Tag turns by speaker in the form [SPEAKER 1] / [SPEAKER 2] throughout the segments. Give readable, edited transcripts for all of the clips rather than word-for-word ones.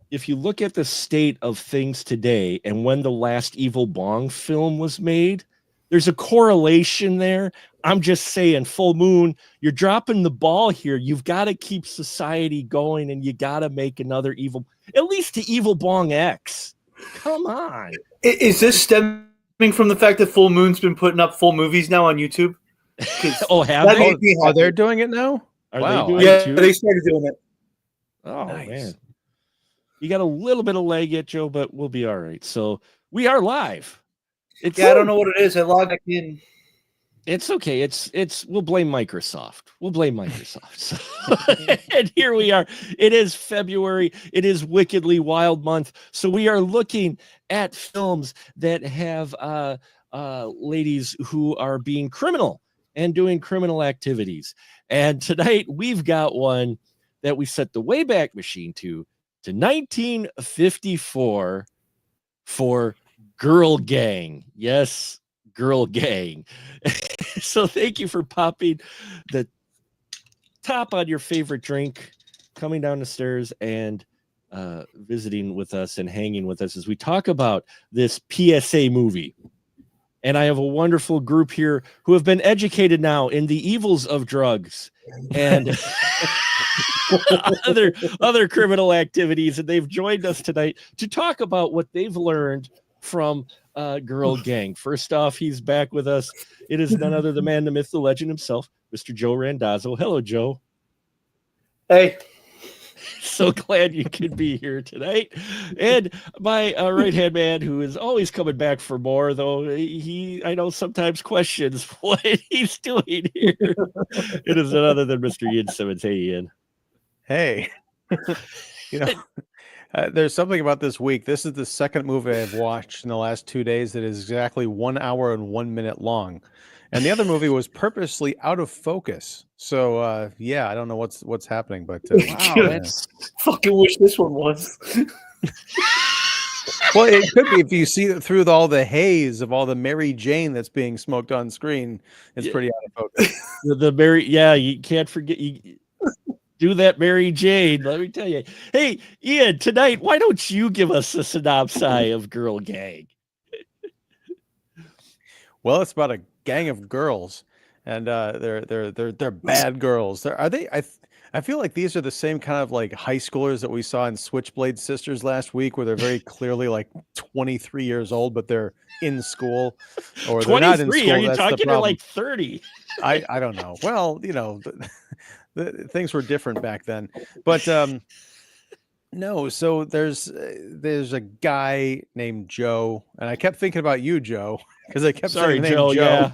[SPEAKER 1] if you look at the state of things today and when the last Evil Bong film was made, there's a correlation there. I'm just saying, Full Moon, you're dropping the ball here. You've got to keep society going, and you got to make another at least to Evil Bong X. Come on.
[SPEAKER 2] Is this stemming from the fact that Full Moon's been putting up full movies now on YouTube?
[SPEAKER 1] Oh, have they?
[SPEAKER 3] Oh, they're doing it now?
[SPEAKER 1] Are
[SPEAKER 3] wow.
[SPEAKER 1] they doing
[SPEAKER 2] yeah,
[SPEAKER 1] it too?
[SPEAKER 2] they started doing it.
[SPEAKER 1] Oh,
[SPEAKER 3] nice.
[SPEAKER 1] Man. You got a little bit of lag yet, Joe, but we'll be all right. So we are live.
[SPEAKER 2] I don't know what it is. I logged back in.
[SPEAKER 1] It's okay. We'll blame Microsoft. So, and here we are. It is February. It is Wickedly Wild month. So we are looking at films that have ladies who are being criminal and doing criminal activities. And tonight we've got one that we set the Wayback Machine to 1954 for Girl Gang. Yes, Girl Gang. So thank you for popping the top on your favorite drink, coming down the stairs and visiting with us and hanging with us as we talk about this PSA movie. And I have a wonderful group here who have been educated now in the evils of drugs and other criminal activities, and they've joined us tonight to talk about what they've learned from Girl Gang. First off, he's back with us. It is none other than the man, the myth, the legend himself, Mr. Joe Randazzo. Hello, Joe.
[SPEAKER 2] Hey.
[SPEAKER 1] So glad you could be here tonight. And my right-hand man, who is always coming back for more, though I know sometimes questions what he's doing here. It is none other than Mr. Ian Simmons. Hey, Ian.
[SPEAKER 3] Hey. There's something about this week. This is the second movie I've watched in the last 2 days that is exactly 1 hour and 1 minute long. And the other movie was purposely out of focus. So, I don't know what's happening, but
[SPEAKER 2] wow, fucking wish this one was.
[SPEAKER 3] Well, it could be if you see it through all the haze of all the Mary Jane that's being smoked on screen. It's pretty out of focus.
[SPEAKER 1] The Mary, you can't forget do that Mary Jane. Let me tell you. Hey, Ian, tonight, why don't you give us a synopsis of Girl Gang?
[SPEAKER 3] Well, it's about a gang of girls, and they're bad girls. Are they? I feel like these are the same kind of like high schoolers that we saw in Switchblade Sisters last week, where they're very clearly like 23 years old, but they're in school, or they're not in school.
[SPEAKER 1] Are you talking to like 30?
[SPEAKER 3] I don't know. Well, the things were different back then, but no. So there's a guy named Joe, and I kept thinking about you, Joe, because I kept saying the name Joe.
[SPEAKER 1] Yeah.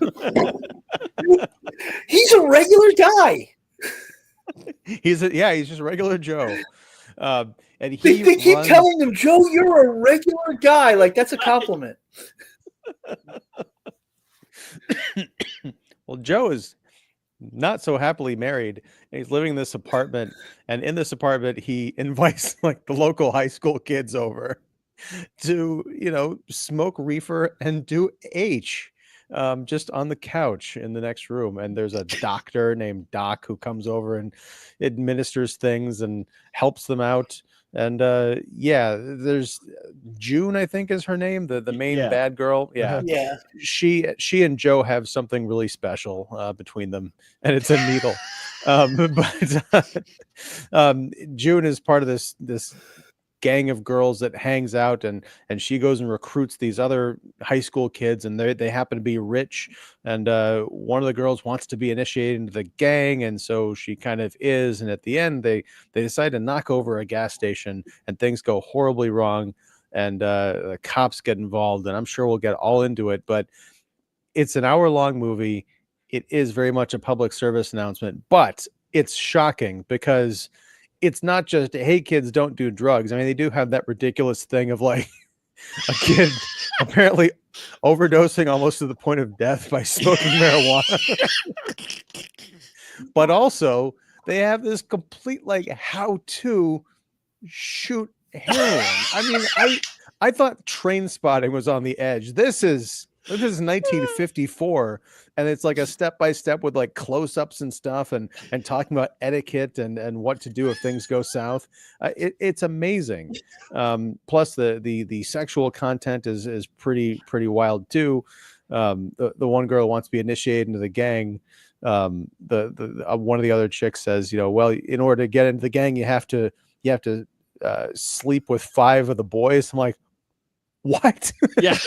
[SPEAKER 2] He's a regular guy.
[SPEAKER 3] He's just a regular Joe. And
[SPEAKER 2] they keep telling him, Joe, you're a regular guy. Like, that's a compliment.
[SPEAKER 3] Well, Joe is not so happily married. And he's living in this apartment, and in this apartment, he invites like the local high school kids over to, smoke reefer and do H. Just on the couch in the next room, and there's a doctor named Doc who comes over and administers things and helps them out. And there's June, I think is her name, the main bad girl. Yeah. She and Joe have something really special between them, and it's a needle. But June is part of this gang of girls that hangs out, and she goes and recruits these other high school kids, and they happen to be rich, and one of the girls wants to be initiated into the gang, and so she kind of is, and at the end they decide to knock over a gas station, and things go horribly wrong, and the cops get involved, and I'm sure we'll get all into it, but it's an hour-long movie. It is very much a public service announcement, but it's shocking because it's not just, hey, kids, don't do drugs. I mean, they do have that ridiculous thing of like a kid apparently overdosing almost to the point of death by smoking marijuana. But also, they have this complete like how to shoot heroin. I mean, I thought Train Spotting was on the edge. This is This is 1954, and it's like a step by step with like close ups and stuff, and talking about etiquette and what to do if things go south. It's amazing. Plus the sexual content is pretty wild too. The one girl wants to be initiated into the gang. The one of the other chicks says, well, in order to get into the gang, you have to sleep with 5 of the boys. I'm like, what?
[SPEAKER 1] Yeah.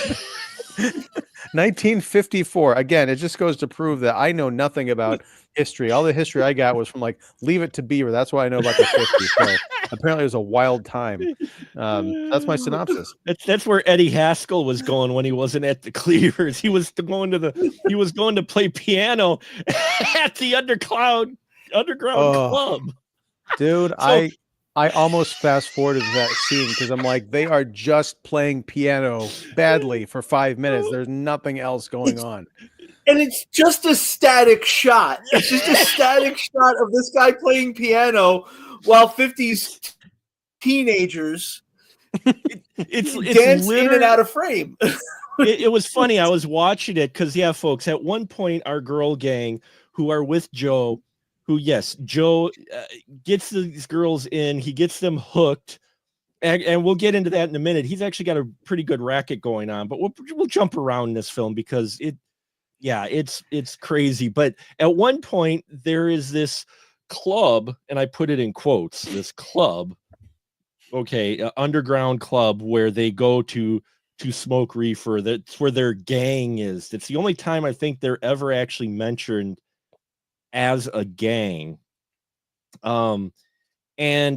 [SPEAKER 3] 1954. Again, it just goes to prove that I know nothing about history. All the history I got was from like Leave It to Beaver. That's why I know about the 50s. So apparently it was a wild time. That's my synopsis.
[SPEAKER 1] That's where Eddie Haskell was going when he wasn't at the Cleavers. He was going to play piano at the underground club.
[SPEAKER 3] Dude,
[SPEAKER 1] So,
[SPEAKER 3] I almost fast forwarded that scene because I'm like, they are just playing piano badly for 5 minutes. There's nothing else going on.
[SPEAKER 2] And it's just a static shot. It's just a static shot of this guy playing piano while 50s teenagers
[SPEAKER 1] it's
[SPEAKER 2] dance in and out of frame.
[SPEAKER 1] It was funny. I was watching it because, yeah, folks, at one point, our girl gang who are with Joe, Joe gets these girls in, he gets them hooked, and we'll get into that in a minute. He's actually got a pretty good racket going on, but we'll jump around this film because it's crazy. But at one point there is this club, and I put it in quotes, this club, underground club where they go to smoke reefer. That's where their gang is. It's the only time I think they're ever actually mentioned as a gang. And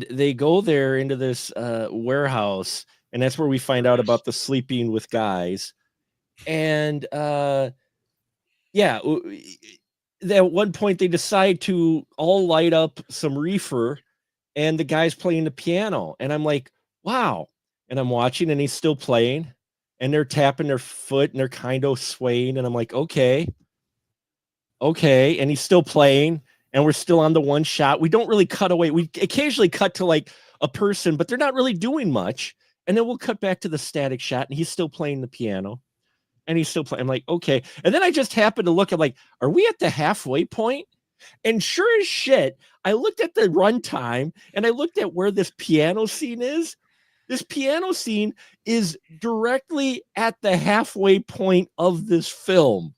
[SPEAKER 1] they go there into this warehouse, and that's where we find out about the sleeping with guys. And at one point they decide to all light up some reefer, and the guy's playing the piano, and I'm like, wow. And I'm watching, and he's still playing, and they're tapping their foot, and they're kind of swaying, and I'm like, okay, and he's still playing, and we're still on the one shot. We don't really cut away. We occasionally cut to like a person, but they're not really doing much. And then we'll cut back to the static shot, and he's still playing the piano, and he's still playing. I'm like, okay. And then I just happened to look at like, are we at the halfway point? And sure as shit, I looked at the runtime, and I looked at where this piano scene is. This piano scene is directly at the halfway point of this film.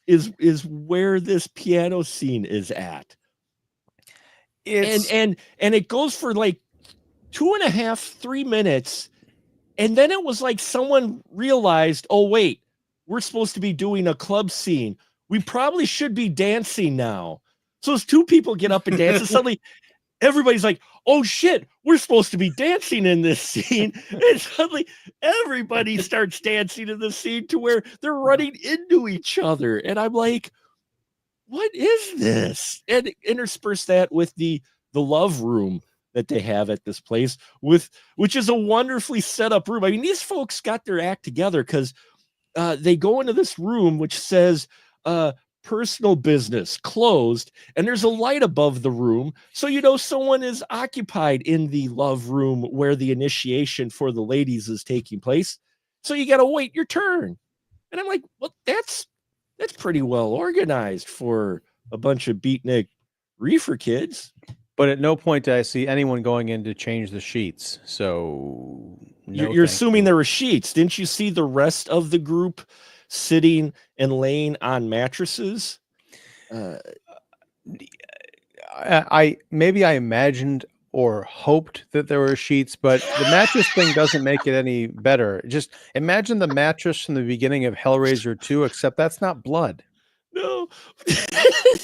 [SPEAKER 1] Is where this piano scene is at. And it goes for like 2.5, 3 minutes. And then it was like someone realized, oh, wait, we're supposed to be doing a club scene. We probably should be dancing now. So as 2 people get up and dance, and suddenly everybody's like, oh shit, we're supposed to be dancing in this scene. And suddenly everybody starts dancing in the scene to where they're running into each other. And I'm like, what is this? And intersperse that with the love room that they have at this place, which is a wonderfully set up room. I mean, these folks got their act together because they go into this room which says personal business closed, and there's a light above the room, so someone is occupied in the love room where the initiation for the ladies is taking place. So you got to wait your turn. And I'm like, well, that's pretty well organized for a bunch of beatnik reefer kids.
[SPEAKER 3] But at no point did I see anyone going in to change the sheets. So
[SPEAKER 1] you're assuming there were sheets. Didn't you see the rest of the group sitting and laying on mattresses?
[SPEAKER 3] I imagined or hoped that there were sheets, but the mattress thing doesn't make it any better. Just imagine the mattress from the beginning of Hellraiser 2, except that's not blood.
[SPEAKER 1] No.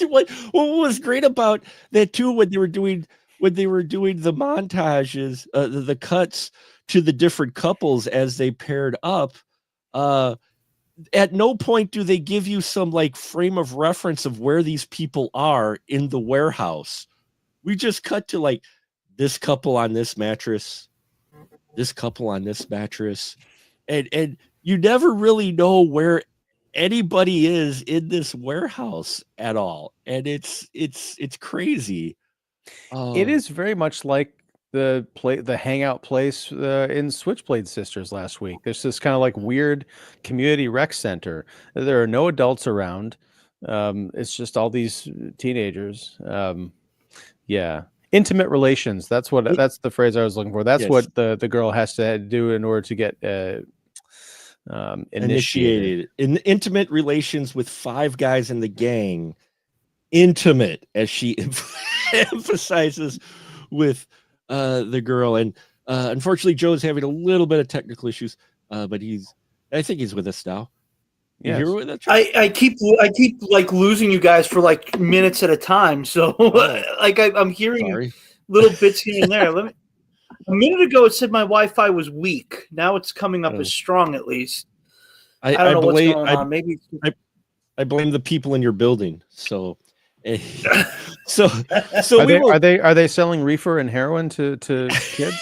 [SPEAKER 1] what was great about that too, when they were doing the montages, the cuts to the different couples as they paired up, at no point do they give you some like frame of reference of where these people are in the warehouse. We just cut to like this couple on this mattress, this couple on this mattress, and you never really know where anybody is in this warehouse at all. And it's crazy.
[SPEAKER 3] It is very much like the hangout place in Switchblade Sisters last week. There's this kind of like weird community rec center. There are no adults around. It's just all these teenagers. Yeah, intimate relations. That's the phrase I was looking for. That's
[SPEAKER 1] Yes.
[SPEAKER 3] what the girl has to do in order to get initiated.
[SPEAKER 1] In intimate relations with 5 guys in the gang. Intimate, as she emphasizes with the girl. And unfortunately, Joe's having a little bit of technical issues, but I think he's with us now. You
[SPEAKER 3] Yes.
[SPEAKER 1] here with us?
[SPEAKER 2] I keep like losing you guys for like minutes at a time. So like I'm hearing
[SPEAKER 1] Sorry.
[SPEAKER 2] little bits here and there. A minute ago it said my Wi-Fi was weak. Now it's coming up as strong at least. I don't know what's going on. Maybe
[SPEAKER 1] I blame the people in your building. So so
[SPEAKER 3] are they selling reefer and heroin to kids?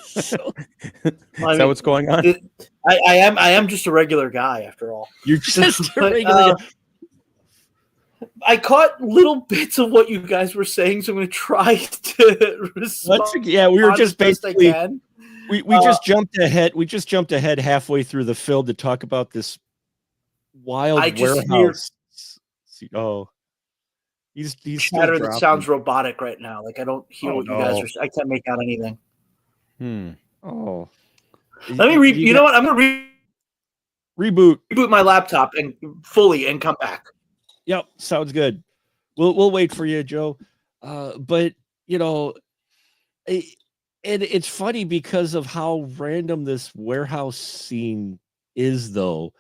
[SPEAKER 1] so
[SPEAKER 3] Is that what's going on?
[SPEAKER 2] I am just a regular guy after all.
[SPEAKER 1] you're just a
[SPEAKER 2] But,
[SPEAKER 1] regular guy.
[SPEAKER 2] I caught little bits of what you guys were saying, so I'm going to try to respond.
[SPEAKER 1] Yeah, we were just
[SPEAKER 2] as best I
[SPEAKER 1] basically
[SPEAKER 2] can.
[SPEAKER 1] we just jumped ahead. We just jumped ahead halfway through the film to talk about this wild
[SPEAKER 2] I just
[SPEAKER 1] warehouse. Oh, he's still
[SPEAKER 2] chatter that
[SPEAKER 1] dropping.
[SPEAKER 2] sounds robotic right now. Like I don't hear
[SPEAKER 1] Oh,
[SPEAKER 2] what you guys
[SPEAKER 1] no.
[SPEAKER 2] are. I can't make out anything.
[SPEAKER 1] Oh,
[SPEAKER 2] Let me you know what? I'm going to
[SPEAKER 1] reboot.
[SPEAKER 2] reboot my laptop and fully and come back.
[SPEAKER 1] Yep, sounds good. We'll wait for you, Joe. But you know, and it's funny because of how random this warehouse scene is, though,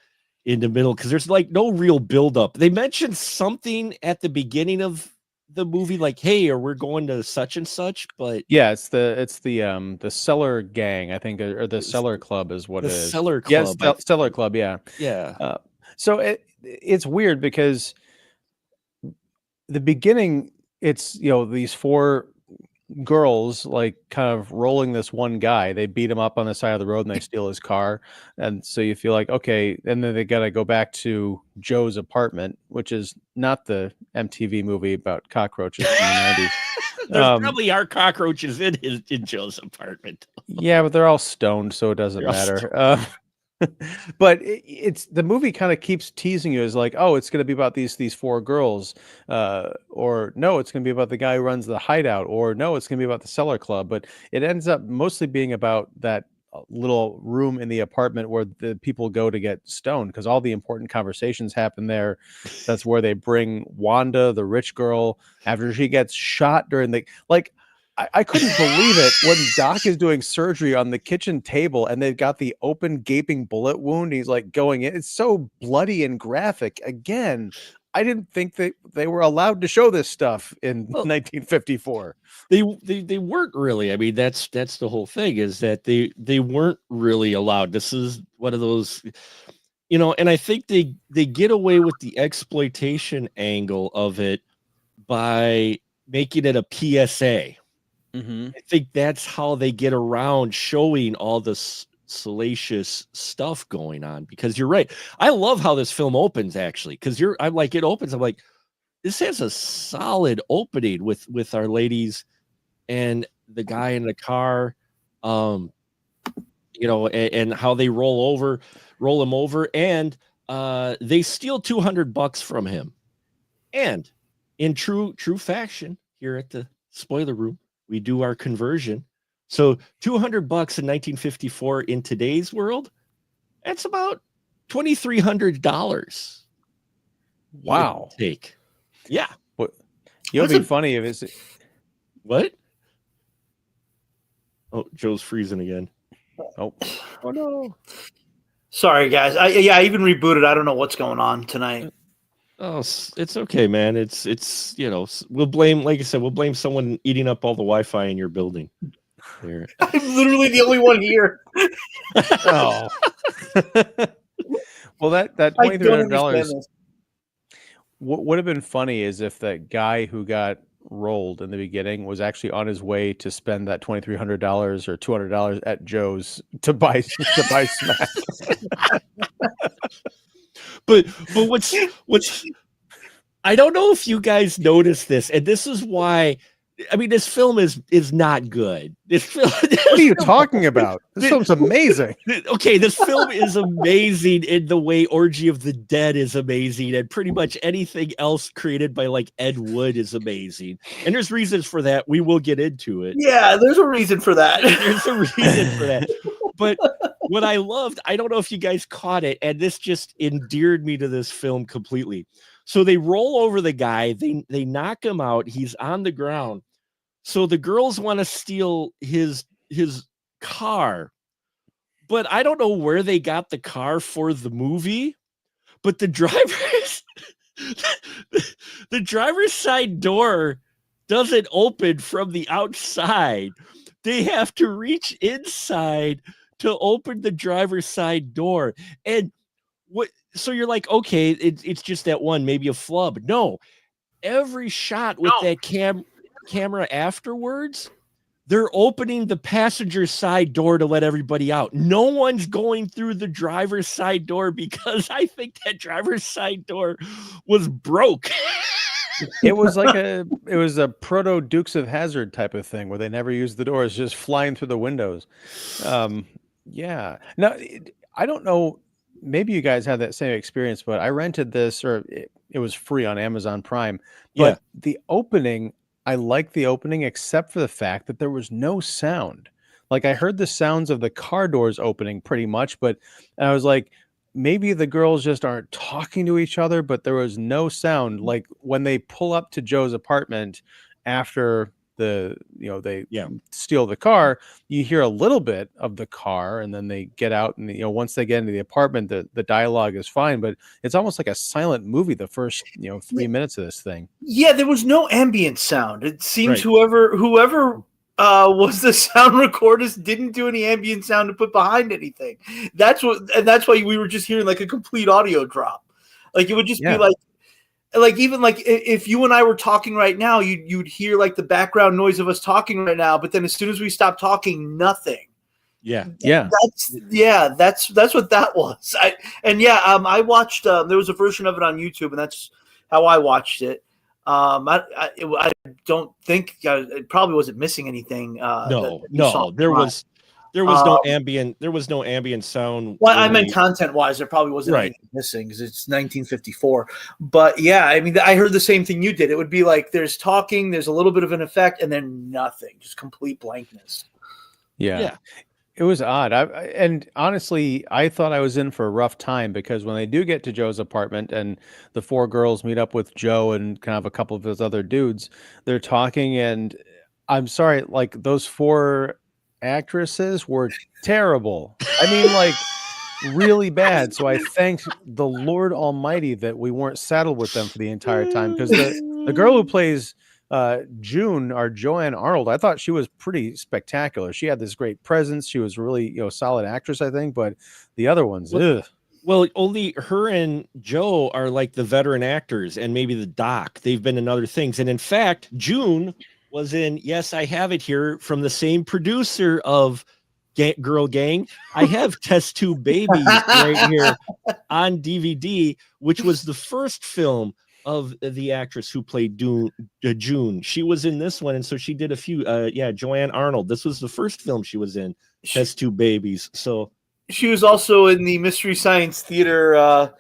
[SPEAKER 1] in the middle, because there's like no real buildup. They mentioned something at the beginning of the movie, like, "Hey, or we're going to such and such," but
[SPEAKER 3] Yeah, it's the Cellar Gang, I think, or the Cellar Club is what
[SPEAKER 1] the
[SPEAKER 3] it is.
[SPEAKER 1] Cellar
[SPEAKER 3] Yes,
[SPEAKER 1] Club.
[SPEAKER 3] Cellar Club. Yeah.
[SPEAKER 1] Yeah.
[SPEAKER 3] So it's weird because the beginning, it's these 4 girls like kind of rolling this one guy. They beat him up on the side of the road and they steal his car, and so you feel like, okay, and then they gotta go back to Joe's apartment, which is not the MTV movie about cockroaches in the 90s.
[SPEAKER 1] There probably are cockroaches in Joe's apartment.
[SPEAKER 3] Yeah, but they're all stoned, so it doesn't
[SPEAKER 1] They're all
[SPEAKER 3] matter. But it's the movie kind of keeps teasing you as like, oh, it's going to be about these 4 girls, or no, it's going to be about the guy who runs the hideout, or no, it's going to be about the Cellar Club. But it ends up mostly being about that little room in the apartment where the people go to get stoned, because all the important conversations happen there. That's where they bring Wanda, the rich girl, after she gets shot during the I couldn't believe it when Doc is doing surgery on the kitchen table and they've got the open gaping bullet wound. He's like going in. It's so bloody and graphic. Again, I didn't think that they were allowed to show this stuff in 1954.
[SPEAKER 1] They weren't really. I mean, that's the whole thing, is that they weren't really allowed. This is one of those, and I think they get away with the exploitation angle of it by making it a PSA.
[SPEAKER 3] Mm-hmm.
[SPEAKER 1] I think that's how they get around showing all this salacious stuff going on, because you're right. I love how this film opens, actually, because I'm like, it opens. I'm like, this has a solid opening with our ladies and the guy in the car, and how they roll him over, and they steal $200 from him. And in true fashion, here at the spoiler room, we do our conversion. So $200 in 1954 in today's world, that's about $2,300.
[SPEAKER 3] Wow.
[SPEAKER 1] Take. Yeah.
[SPEAKER 3] What? It'll be funny if it's
[SPEAKER 1] what? Oh, Joe's freezing again.
[SPEAKER 3] Oh
[SPEAKER 1] no.
[SPEAKER 2] Sorry, guys. I even rebooted. I don't know what's going on tonight.
[SPEAKER 1] Oh, it's okay, man. It's we'll blame, like I said, we'll blame someone eating up all the Wi-Fi in your building. There.
[SPEAKER 2] I'm literally the only one here.
[SPEAKER 3] Oh. Well, that $2,300 what would have been funny is if that guy who got rolled in the beginning was actually on his way to spend that $2,300 or $200 at Joe's to buy Smack.
[SPEAKER 1] But what's I don't know if you guys noticed this, and this is why I mean, this film is not good. This film.
[SPEAKER 3] What are you talking about? This film's amazing.
[SPEAKER 1] Okay, this film is amazing in the way Orgy of the Dead is amazing, and pretty much anything else created by like Ed Wood is amazing. And there's reasons for that. We will get into it.
[SPEAKER 2] Yeah, there's a reason for that.
[SPEAKER 1] There's a reason for that. But what I loved, I don't know if you guys caught it, and this just endeared me to this film completely. So they roll over the guy, they knock him out, he's on the ground. So the girls want to steal his car. But I don't know where they got the car for the movie, but the driver's the driver's side door doesn't open from the outside. They have to reach inside to open the driver's side door. And what, so you're like, okay, it's just that one, maybe a flub. No, every shot with that camera afterwards, they're opening the passenger side door to let everybody out. No one's going through the driver's side door because I think that driver's side door was broke.
[SPEAKER 3] It was like a proto Dukes of Hazzard type of thing where they never used the doors, just flying through the windows. Yeah. Now, I don't know. Maybe you guys had that same experience, but I rented this, or it was free on Amazon Prime. But the opening, I liked the opening, except for the fact that there was no sound. Like I heard the sounds of the car doors opening pretty much, but I was like, maybe the girls just aren't talking to each other, but there was no sound. Like when they pull up to Joe's apartment after they steal the car, you hear a little bit of the car, and then they get out, and once they get into the apartment, the dialogue is fine, but it's almost like a silent movie the first 3 minutes of this thing.
[SPEAKER 2] Yeah, there was no ambient sound. It seems whoever was the sound recordist didn't do any ambient sound to put behind anything. That's why we were just hearing like a complete audio drop. Like it would just be like even like if you and I were talking right now, you'd hear like the background noise of us talking right now, but then as soon as we stopped talking, nothing.
[SPEAKER 1] Yeah.
[SPEAKER 2] That's what that was. I watched there was a version of it on YouTube, and that's how I watched it. I don't think it probably wasn't missing anything.
[SPEAKER 1] No, there was no ambient sound.
[SPEAKER 2] Well, I meant content wise, there probably wasn't anything missing because it's 1954. But yeah, I mean, I heard the same thing you did. It would be like there's talking, there's a little bit of an effect, and then nothing, just complete blankness.
[SPEAKER 3] Yeah. It was odd. And honestly, I thought I was in for a rough time because when they do get to Joe's apartment and the four girls meet up with Joe and kind of a couple of those other dudes, they're talking, and I'm sorry, like those four actresses were terrible. I mean, like really bad. So I thanked the Lord Almighty that we weren't saddled with them for the entire time, because the girl who plays June, or Joanne Arnold, I thought she was pretty spectacular. She had this great presence. She was really, solid actress, I think. But the other ones,
[SPEAKER 1] well, only her and Joe are like the veteran actors, and maybe the Doc. They've been in other things, and in fact, June was in. Yes, I have it here from the same producer of Girl Gang. I have Test Tube Babies right here on DVD, which was the first film of the actress who played June. She was in this one, and so she did a few. Joanne Arnold. This was the first film she was in. Test Tube Babies. So
[SPEAKER 2] she was also in the Mystery Science Theater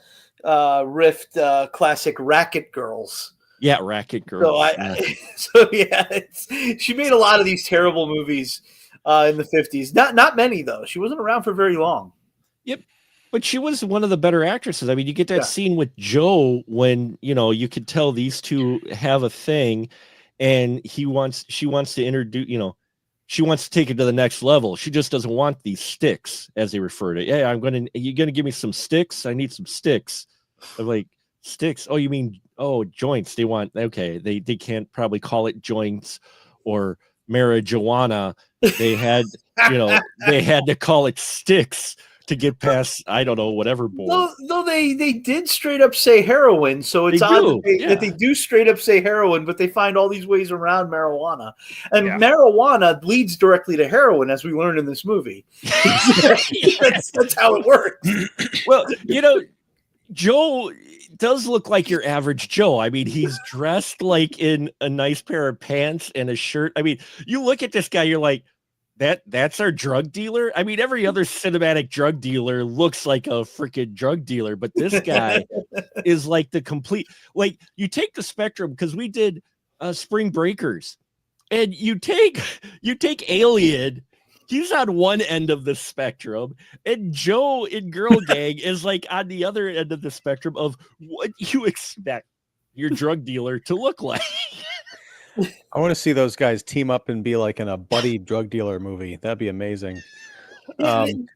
[SPEAKER 2] rift classic Racket Girls.
[SPEAKER 1] Yeah, Racket Girls.
[SPEAKER 2] She made a lot of these terrible movies in the 50s. Not many though. She wasn't around for very long.
[SPEAKER 1] Yep. But she was one of the better actresses. I mean, you get that scene with Joe when, you could tell these two have a thing, and she wants to introduce, she wants to take it to the next level. She just doesn't want these sticks, as they refer to it. Yeah, you're going to give me some sticks? I need some sticks. I'm like, sticks? Oh, you mean, joints. They want, okay. They can't probably call it joints or marijuana. They had, they had to call it sticks to get past, I don't know, whatever board.
[SPEAKER 2] Though they did straight up say heroin, so it's odd that they do straight up say heroin, but they find all these ways around marijuana. And marijuana leads directly to heroin, as we learned in this movie. That's how it works.
[SPEAKER 1] Well, Joe does look like your average Joe. I mean, he's dressed like in a nice pair of pants and a shirt. I mean, you look at this guy, you're like, that's our drug dealer. I mean, every other cinematic drug dealer looks like a freaking drug dealer, but this guy is like the complete, like you take the spectrum, because we did Spring Breakers, and you take Alien. He's on one end of the spectrum, and Joe in Girl Gang is like on the other end of the spectrum of what you expect your drug dealer to look like.
[SPEAKER 3] I want to see those guys team up and be like in a buddy drug dealer movie. That'd be amazing.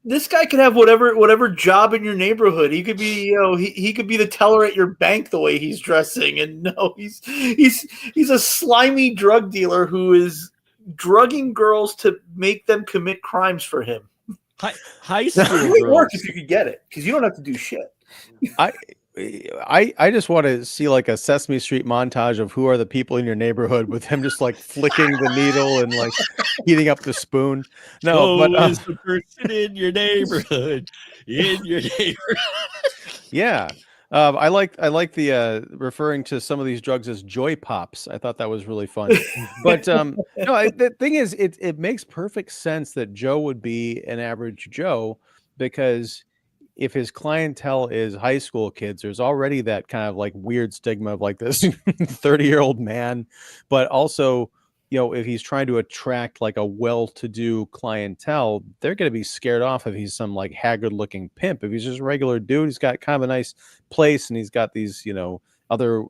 [SPEAKER 2] This guy could have whatever job in your neighborhood. He could be, he could be the teller at your bank the way he's dressing. And no, he's a slimy drug dealer who is drugging girls to make them commit crimes for him.
[SPEAKER 1] High school
[SPEAKER 2] It would
[SPEAKER 1] girls.
[SPEAKER 2] work if you could get it, because you don't have to do shit.
[SPEAKER 3] I just want to see like a Sesame Street montage of who are the people in your neighborhood with him just like flicking the needle and like heating up the spoon. No,
[SPEAKER 1] Joe
[SPEAKER 3] but
[SPEAKER 1] is the person in your neighborhood.
[SPEAKER 3] yeah. I like the referring to some of these drugs as joy pops. I thought that was really fun. But no, the thing is, it makes perfect sense that Joe would be an average Joe, because if his clientele is high school kids, there's already that kind of like weird stigma of like this 30-year-old man. But also, if he's trying to attract like a well-to-do clientele, they're going to be scared off if he's some like haggard-looking pimp. If he's just a regular dude, he's got kind of a nice place and he's got these, other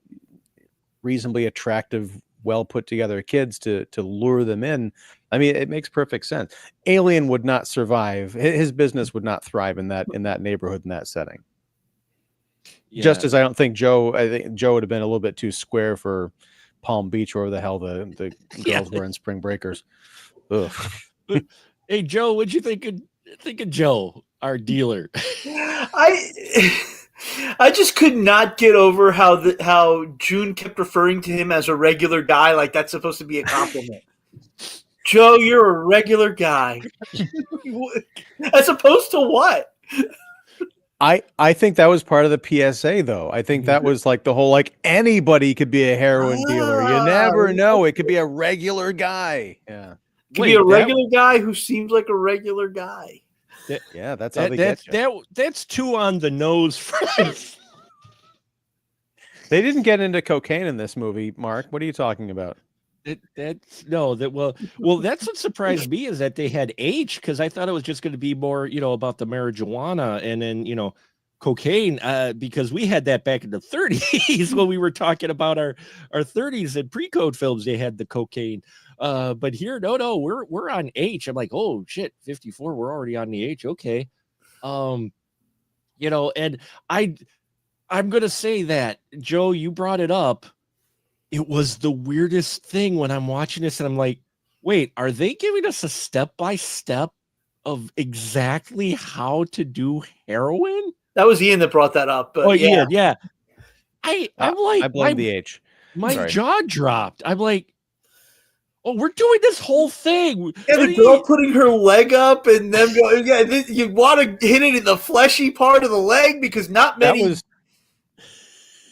[SPEAKER 3] reasonably attractive, well-put-together kids to lure them in. I mean, it makes perfect sense. Alien would not survive. His business would not thrive in that neighborhood, in that setting. Yeah. Just as I think Joe would have been a little bit too square for Palm Beach, or wherever the hell the girls were in Spring Breakers. Ugh.
[SPEAKER 1] Hey, Joe, what'd you think of Joe, our dealer?
[SPEAKER 2] I just could not get over how June kept referring to him as a regular guy, like that's supposed to be a compliment. Joe, you're a regular guy. As opposed to what?
[SPEAKER 3] I think that was part of the PSA, though. I think that was like the whole, like, anybody could be a heroin dealer. You never know. It could be a regular guy. Yeah.
[SPEAKER 2] It could be a regular guy who seems like a regular guy.
[SPEAKER 3] Yeah, that's how they get you.
[SPEAKER 1] That's too on the nose for us.
[SPEAKER 3] They didn't get into cocaine in this movie, Mark. What are you talking about?
[SPEAKER 1] That's what surprised me is that they had H, because I thought it was just going to be more, about the marijuana and then, cocaine, because we had that back in the 30s when we were talking about our 30s and pre-code films. They had the cocaine, but here, no, we're on H. I'm like, oh shit, 54, we're already on the H. Okay, and I'm gonna say that, Joe, you brought it up. It was the weirdest thing when I'm watching this and I'm like, wait, are they giving us a step-by-step of exactly how to do heroin?
[SPEAKER 2] That was Ian that brought that up. But
[SPEAKER 1] Ian, yeah. I'm like,
[SPEAKER 3] I blame the H.
[SPEAKER 1] My jaw dropped. I'm like, oh, we're doing this whole thing.
[SPEAKER 2] Yeah, the girl putting her leg up and then going, you want to hit it in the fleshy part of the leg because not many.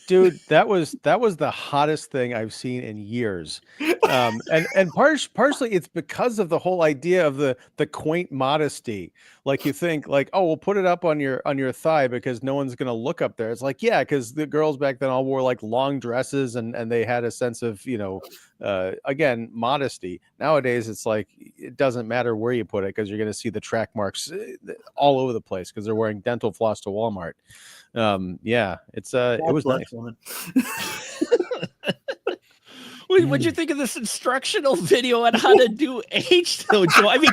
[SPEAKER 3] Dude, that was the hottest thing I've seen in years, and partially it's because of the whole idea of the quaint modesty. Like, you think like, oh, we'll put it up on your thigh because no one's gonna look up there. It's like, yeah, because the girls back then all wore like long dresses and they had a sense of again, modesty. Nowadays it's like it doesn't matter where you put it because you're gonna see the track marks all over the place because they're wearing dental floss to Walmart. Yeah, it was nice.
[SPEAKER 1] What'd you think of this instructional video on how to do H though, Joe? I mean,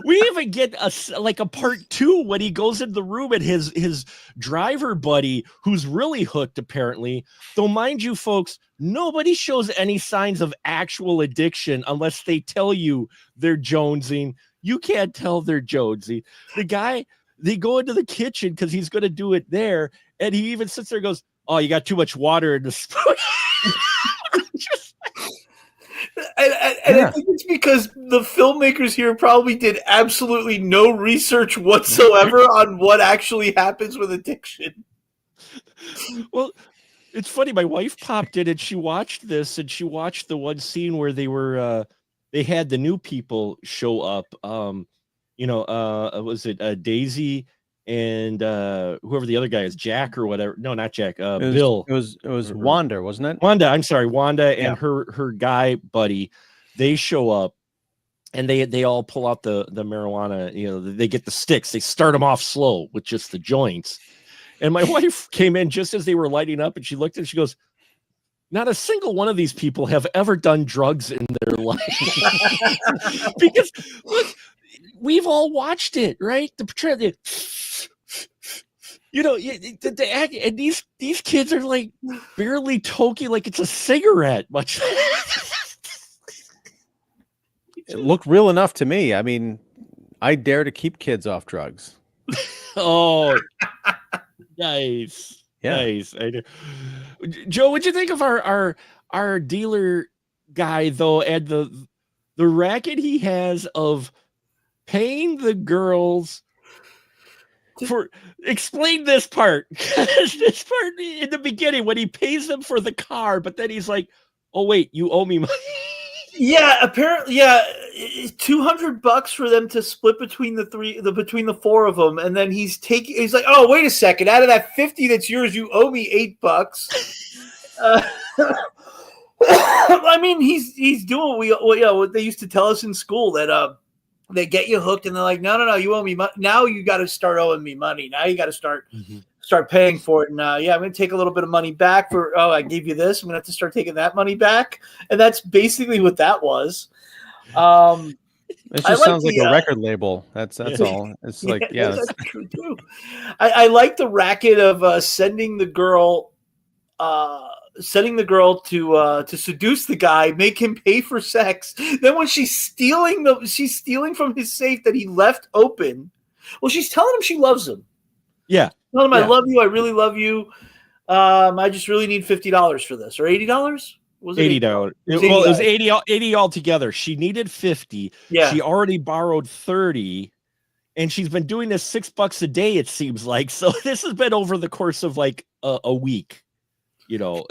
[SPEAKER 1] we even get a part 2 when he goes into the room and his driver buddy, who's really hooked apparently. Though mind you, folks, nobody shows any signs of actual addiction unless they tell you they're jonesing. You can't tell they're jonesing. The guy, they go into the kitchen because he's going to do it there. And he even sits there and goes, oh, you got too much water in the spoon.
[SPEAKER 2] And I think it's because the filmmakers here probably did absolutely no research whatsoever on what actually happens with addiction.
[SPEAKER 1] Well, it's funny. My wife popped in and she watched this, and she watched the one scene where they had the new people show up. Was it Daisy and whoever the other guy is, Jack or whatever? No, not Jack. Bill.
[SPEAKER 3] It was Wanda, wasn't it?
[SPEAKER 1] Wanda. I'm sorry, Wanda and
[SPEAKER 3] Yeah.
[SPEAKER 1] her guy buddy. They show up. And they all pull out the marijuana, they get the sticks. They start them off slow with just the joints. And my wife came in just as they were lighting up, and she looked and she goes, not a single one of these people have ever done drugs in their life. Because look, we've all watched it, right? The portrayal, and these kids are like barely toking like it's a cigarette, much.
[SPEAKER 3] It looked real enough to me. I mean, I dare to keep kids off drugs.
[SPEAKER 1] Oh, nice.
[SPEAKER 3] Yeah.
[SPEAKER 1] Nice. I do. Joe, what'd you think of our dealer guy though, and the racket he has of paying the girls for explain this part. This part in the beginning when he pays them for the car, but then he's like, oh wait, you owe me money.
[SPEAKER 2] Yeah, apparently, yeah, $200 for them to split between between the four of them, and then he's like, oh, wait a second, out of that 50 that's yours, you owe me $8. I mean, he's doing what they used to tell us in school, that they get you hooked, and they're like, no, you owe me money. Now you got to start owing me money. Now you got to start paying for it. And I'm going to take a little bit of money back I gave you this. I'm going to have to start taking that money back. And that's basically what that was.
[SPEAKER 3] It just sounds like a record label. That's all. It's like, yeah.
[SPEAKER 2] That's true too. I like the racket of sending the girl to seduce the guy, make him pay for sex. Then when she's stealing from his safe that he left open. Well, she's telling him she loves him.
[SPEAKER 1] Yeah.
[SPEAKER 2] Tell him, I love you. I really love you. I just really need $50 for this, or $80. Was it
[SPEAKER 1] $80? Well, it was 80 altogether. She needed 50.
[SPEAKER 2] Yeah.
[SPEAKER 1] She already borrowed 30, and she's been doing this $6 a day, it seems like. So this has been over the course of like a week,
[SPEAKER 2] So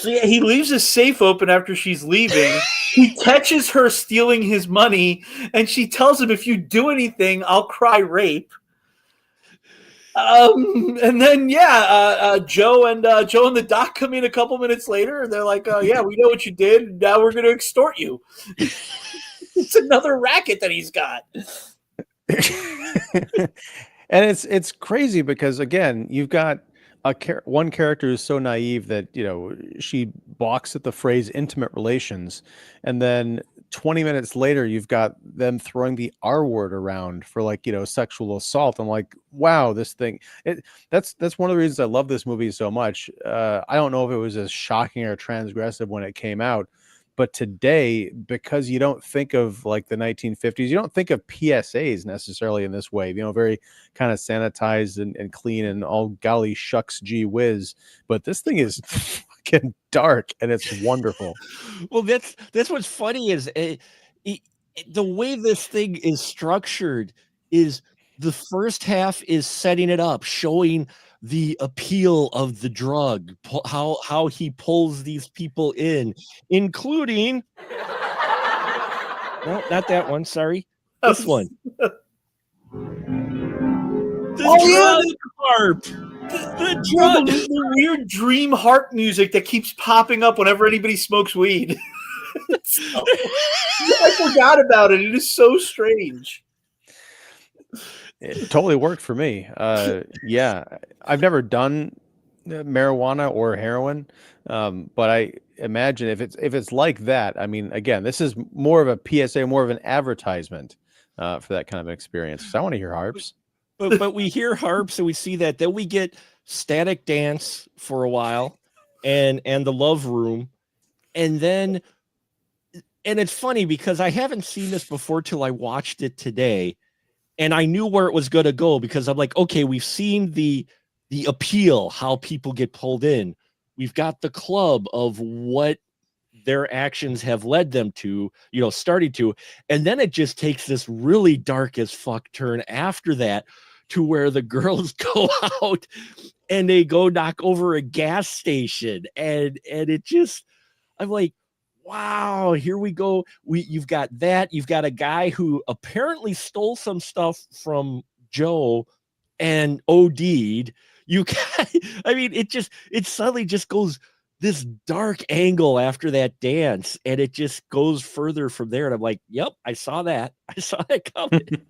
[SPEAKER 2] yeah, he leaves his safe open after she's leaving. He catches her stealing his money, and she tells him, if you do anything, I'll cry rape. And then Joe and the doc come in a couple minutes later, and they're like, yeah, we know what you did. Now we're going to extort you. It's another racket that he's got.
[SPEAKER 3] And it's crazy because, again, you've got one character who's so naive that, she balks at the phrase intimate relations, and then 20 minutes later you've got them throwing the R word around for sexual assault. I'm like, wow, this thing, that's one of the reasons I love this movie so much. I don't know if it was as shocking or transgressive when it came out, but today, because you don't think of like the 1950s, you don't think of PSAs necessarily in this way, very kind of sanitized and clean and all golly shucks gee whiz. But this thing is fucking dark, and it's wonderful.
[SPEAKER 1] Well, that's what's funny is the way this thing is structured is the first half is setting it up, showing the appeal of the drug, how he pulls these people in, including no, not that one, sorry, this one. The harp.
[SPEAKER 2] The weird dream harp music that keeps popping up whenever anybody smokes weed. I forgot about it. It is so strange.
[SPEAKER 3] It totally worked for me. Yeah, I've never done marijuana or heroin, but I imagine if it's like that, I mean, again, this is more of a PSA, more of an advertisement for that kind of experience. So I want to hear harps.
[SPEAKER 1] But we hear harps and we see that. Then we get Static Dance for a while, and the Love Room, and it's funny because I haven't seen this before till I watched it today. And I knew where it was going to go because I'm like, okay, we've seen the appeal, how people get pulled in. We've got the club of what their actions have led them to, starting to. And then it just takes this really dark as fuck turn after that to where the girls go out and they go knock over a gas station, and it just, I'm like, wow, here we go. You've got that. You've got a guy who apparently stole some stuff from Joe and OD'd. You can, I mean, it suddenly just goes this dark angle after that dance, and it just goes further from there. And I'm like, yep, I saw that. I saw that coming.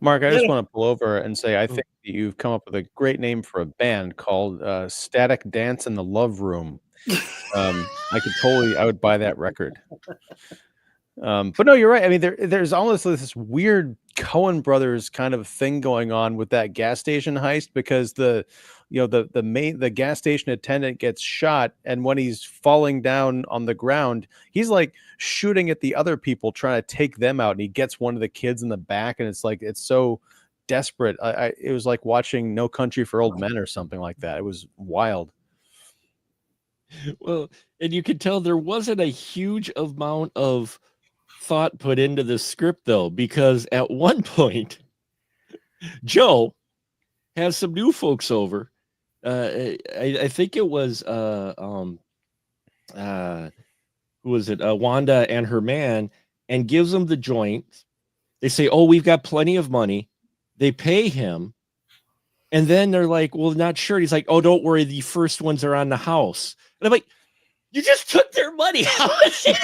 [SPEAKER 3] Mark, I just want to pull over and say I think that you've come up with a great name for a band called Static Dance in the Love Room. I would buy that record. But no, you're right. I mean, there's almost this weird Coen Brothers kind of thing going on with that gas station heist, because the gas station attendant gets shot, and when he's falling down on the ground, he's like shooting at the other people trying to take them out, and he gets one of the kids in the back, and it's like, it's so desperate. It was like watching No Country for Old Men or something like that. It was wild.
[SPEAKER 1] Well, and you could tell there wasn't a huge amount of thought put into the script, though, because at one point Joe has some new folks over. I think it was who was it? Wanda and her man, and gives them the joint. They say, "Oh, we've got plenty of money." They pay him, and then they're like, "Well, not sure." He's like, "Oh, don't worry, the first ones are on the house." And I'm like, you just took their money. How is it?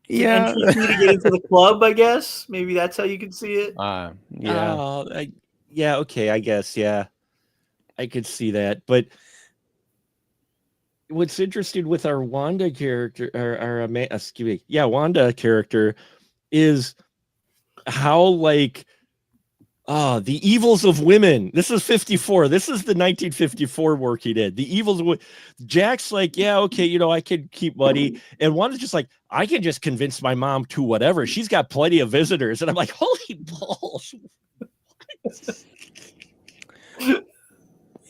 [SPEAKER 2] Yeah, to get into the club, I guess. Maybe that's how you could see it.
[SPEAKER 3] Yeah.
[SPEAKER 1] Yeah. Okay. I guess. Yeah, I could see that. But what's interesting with our Wanda character, Wanda character, is how, like, the evils of women. This is 54. This is the 1954 work he did. The evils of Jack's like, yeah, okay, I can keep money. And Wanda's just like, I can just convince my mom to whatever. She's got plenty of visitors. And I'm like, holy balls.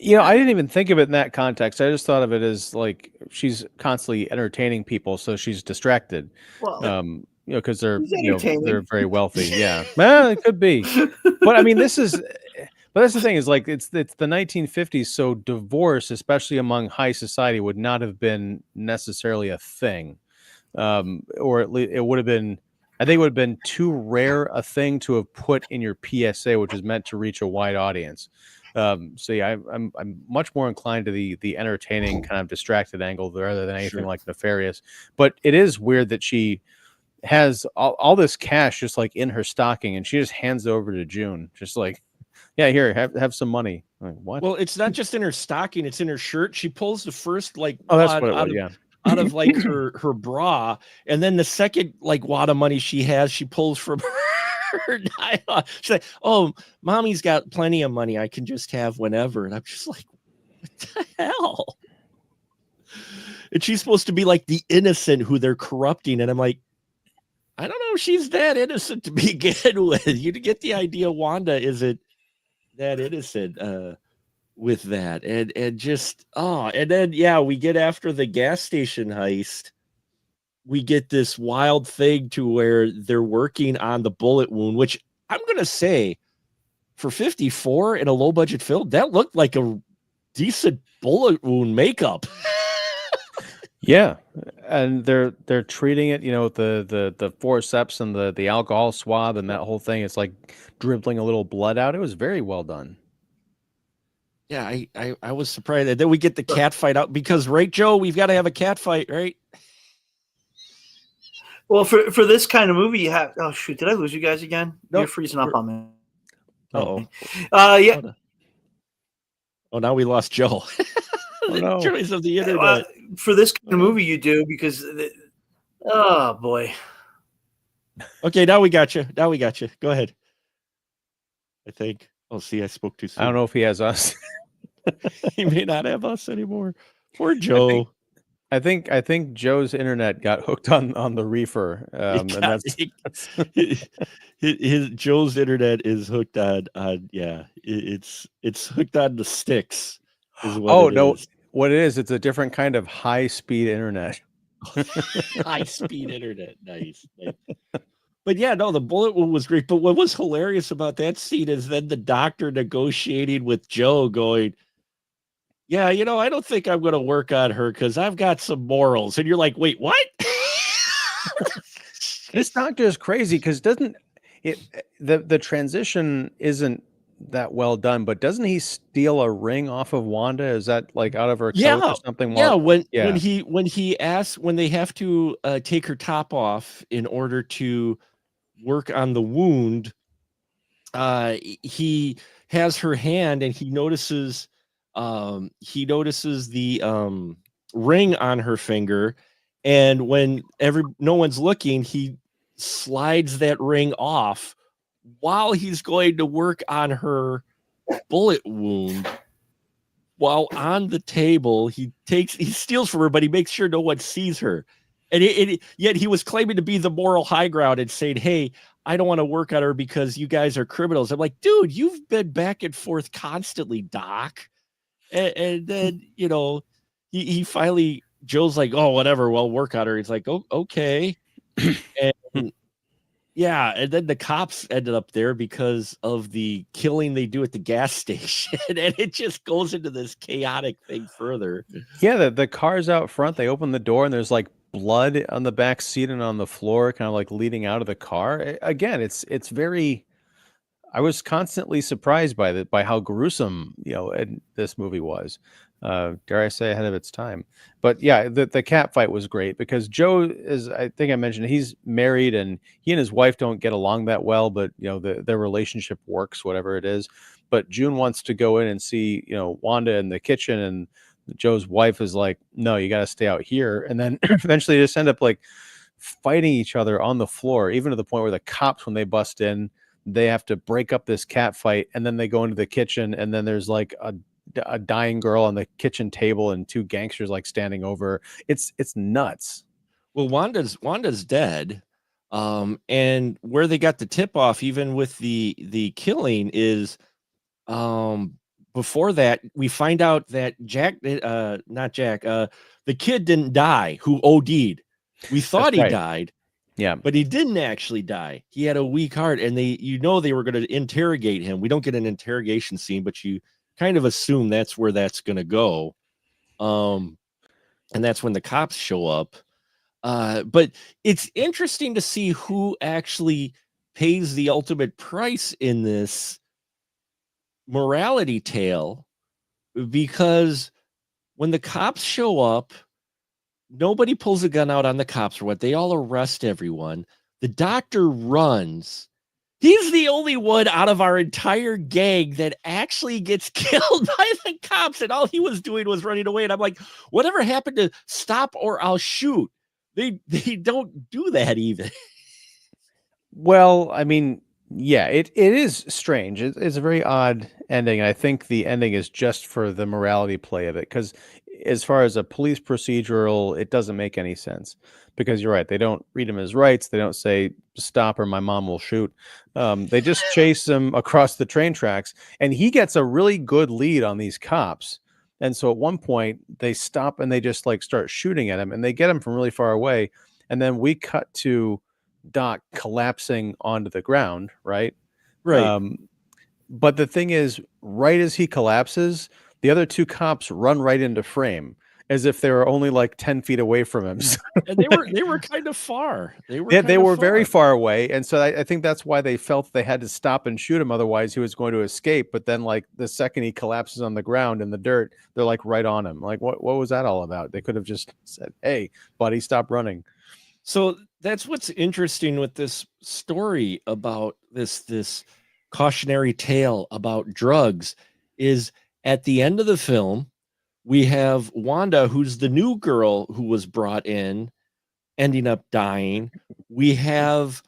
[SPEAKER 3] I didn't even think of it in that context. I just thought of it as like she's constantly entertaining people, so she's distracted.
[SPEAKER 2] Well,
[SPEAKER 3] because they're they're very wealthy. Yeah, well, it could be. But I mean, that's the thing, is like it's the 1950s, so divorce, especially among high society, would not have been necessarily a thing, or at least it would have been. I think it would have been too rare a thing to have put in your PSA, which is meant to reach a wide audience. So yeah, I'm much more inclined to the entertaining kind of distracted angle rather than anything like nefarious. But it is weird that she has all this cash just like in her stocking, and she just hands it over to June, just like, yeah, here, have some money. Like, what?
[SPEAKER 1] Well, it's not just in her stocking, it's in her shirt. She pulls the first
[SPEAKER 3] that's what it was,
[SPEAKER 1] out of like her bra, and then the second like wad of money she has, she pulls from her nylon. She's like, oh, mommy's got plenty of money, I can just have whenever. And I'm just like, what the hell? And she's supposed to be like the innocent who they're corrupting, and I'm like, I don't know if she's that innocent to begin with. You get the idea Wanda isn't that innocent with that. And just, and then, we get after the gas station heist. We get this wild thing to where they're working on the bullet wound, which I'm going to say for 54 in a low budget film, that looked like a decent bullet wound makeup.
[SPEAKER 3] Yeah, and they're treating it, the forceps and the alcohol swab and that whole thing. It's like dribbling a little blood out. It was very well done.
[SPEAKER 1] Yeah, I was surprised. And then we get the cat fight out because, right, Joe, we've got to have a cat fight, right?
[SPEAKER 2] Well, for this kind of movie, you have. Oh shoot! Did I lose you guys again?
[SPEAKER 1] Nope.
[SPEAKER 2] You're freezing up on me.
[SPEAKER 1] Yeah. Oh, now we lost Joe.
[SPEAKER 3] No.
[SPEAKER 1] Joys of the internet.
[SPEAKER 2] For this kind of movie, you do, because. Oh boy.
[SPEAKER 1] Okay, now we got you. Go ahead. I think. Oh, see, I spoke too soon.
[SPEAKER 3] I don't know if he has us.
[SPEAKER 1] He may not have us anymore. Poor Joe.
[SPEAKER 3] I think Joe's internet got hooked on the reefer, and that's
[SPEAKER 1] his Joe's internet is hooked on it's hooked on the sticks.
[SPEAKER 3] What it is? It's a different kind of high speed internet.
[SPEAKER 1] High speed internet, nice. But yeah, no, the bullet wound was great. But what was hilarious about that scene is then the doctor negotiating with Joe, going, "Yeah, I don't think I'm going to work on her because I've got some morals." And you're like, "Wait, what?"
[SPEAKER 3] This doctor is crazy because doesn't it the transition isn't that well done, but doesn't he steal a ring off of Wanda? Is that like out of her coat or something?
[SPEAKER 1] Yeah. When
[SPEAKER 3] Yeah.
[SPEAKER 1] he asks, when they have to take her top off in order to work on the wound, he has her hand and he notices the ring on her finger, and when no one's looking, he slides that ring off while he's going to work on her bullet wound. While on the table, he steals from her, but he makes sure no one sees her. And yet he was claiming to be the moral high ground and saying, "Hey, I don't want to work on her because you guys are criminals." I'm like, dude, you've been back and forth constantly, Doc. And then, he finally, Joe's like, "Oh, whatever, well, work on her." He's like, "Oh, okay." And yeah, and then the cops ended up there because of the killing they do at the gas station, and it just goes into this chaotic thing further.
[SPEAKER 3] Yeah, the car's out front. They open the door and there's like blood on the back seat and on the floor, kind of like leading out of the car. Again, it's very. I was constantly surprised by how gruesome this movie was. Dare I say, ahead of its time. But yeah, the cat fight was great because Joe is, I think I mentioned, he's married and he and his wife don't get along that well, but their relationship works, whatever it is. But June wants to go in and see Wanda in the kitchen, and Joe's wife is like, "No, you got to stay out here." And then eventually they just end up like fighting each other on the floor, even to the point where the cops, when they bust in, they have to break up this cat fight, and then they go into the kitchen, and then there's like a dying girl on the kitchen table and two gangsters like standing over. It's nuts.
[SPEAKER 1] Well, Wanda's dead. And where they got the tip off, even with the killing, is before that, we find out that not Jack, the kid didn't die who OD'd. We thought he died.
[SPEAKER 3] Yeah.
[SPEAKER 1] But he didn't actually die. He had a weak heart, and they were going to interrogate him. We don't get an interrogation scene, but you kind of assume that's where that's going to go. And that's when the cops show up. But it's interesting to see who actually pays the ultimate price in this morality tale, because when the cops show up, nobody pulls a gun out on the cops or what. They all arrest everyone. The doctor runs. He's the only one out of our entire gang that actually gets killed by the cops, and all he was doing was running away. And I'm like, whatever happened to stop or I'll shoot? They don't do that even.
[SPEAKER 3] Well, I mean, yeah, it is strange. It's a very odd ending. I think the ending is just for the morality play of it, because as far as a police procedural, it doesn't make any sense, because you're right. They don't read him his rights. They don't say stop or my mom will shoot. They just chase him across the train tracks, and he gets a really good lead on these cops. And so at one point they stop and they just like start shooting at him, and they get him from really far away. And then we cut to Doc collapsing onto the ground, right?
[SPEAKER 1] Right.
[SPEAKER 3] But the thing is, right as he collapses, the other two cops run right into frame as if they were only like 10 feet away from him.
[SPEAKER 1] And they were kind of far. They
[SPEAKER 3] were very far away. And so I think that's why they felt they had to stop and shoot him. Otherwise he was going to escape. But then like the second he collapses on the ground in the dirt, they're like right on him. Like, what was that all about? They could have just said, "Hey, buddy, stop running."
[SPEAKER 1] So that's what's interesting with this story about this cautionary tale about drugs, is at the end of the film, we have Wanda, who's the new girl who was brought in, ending up dying. We have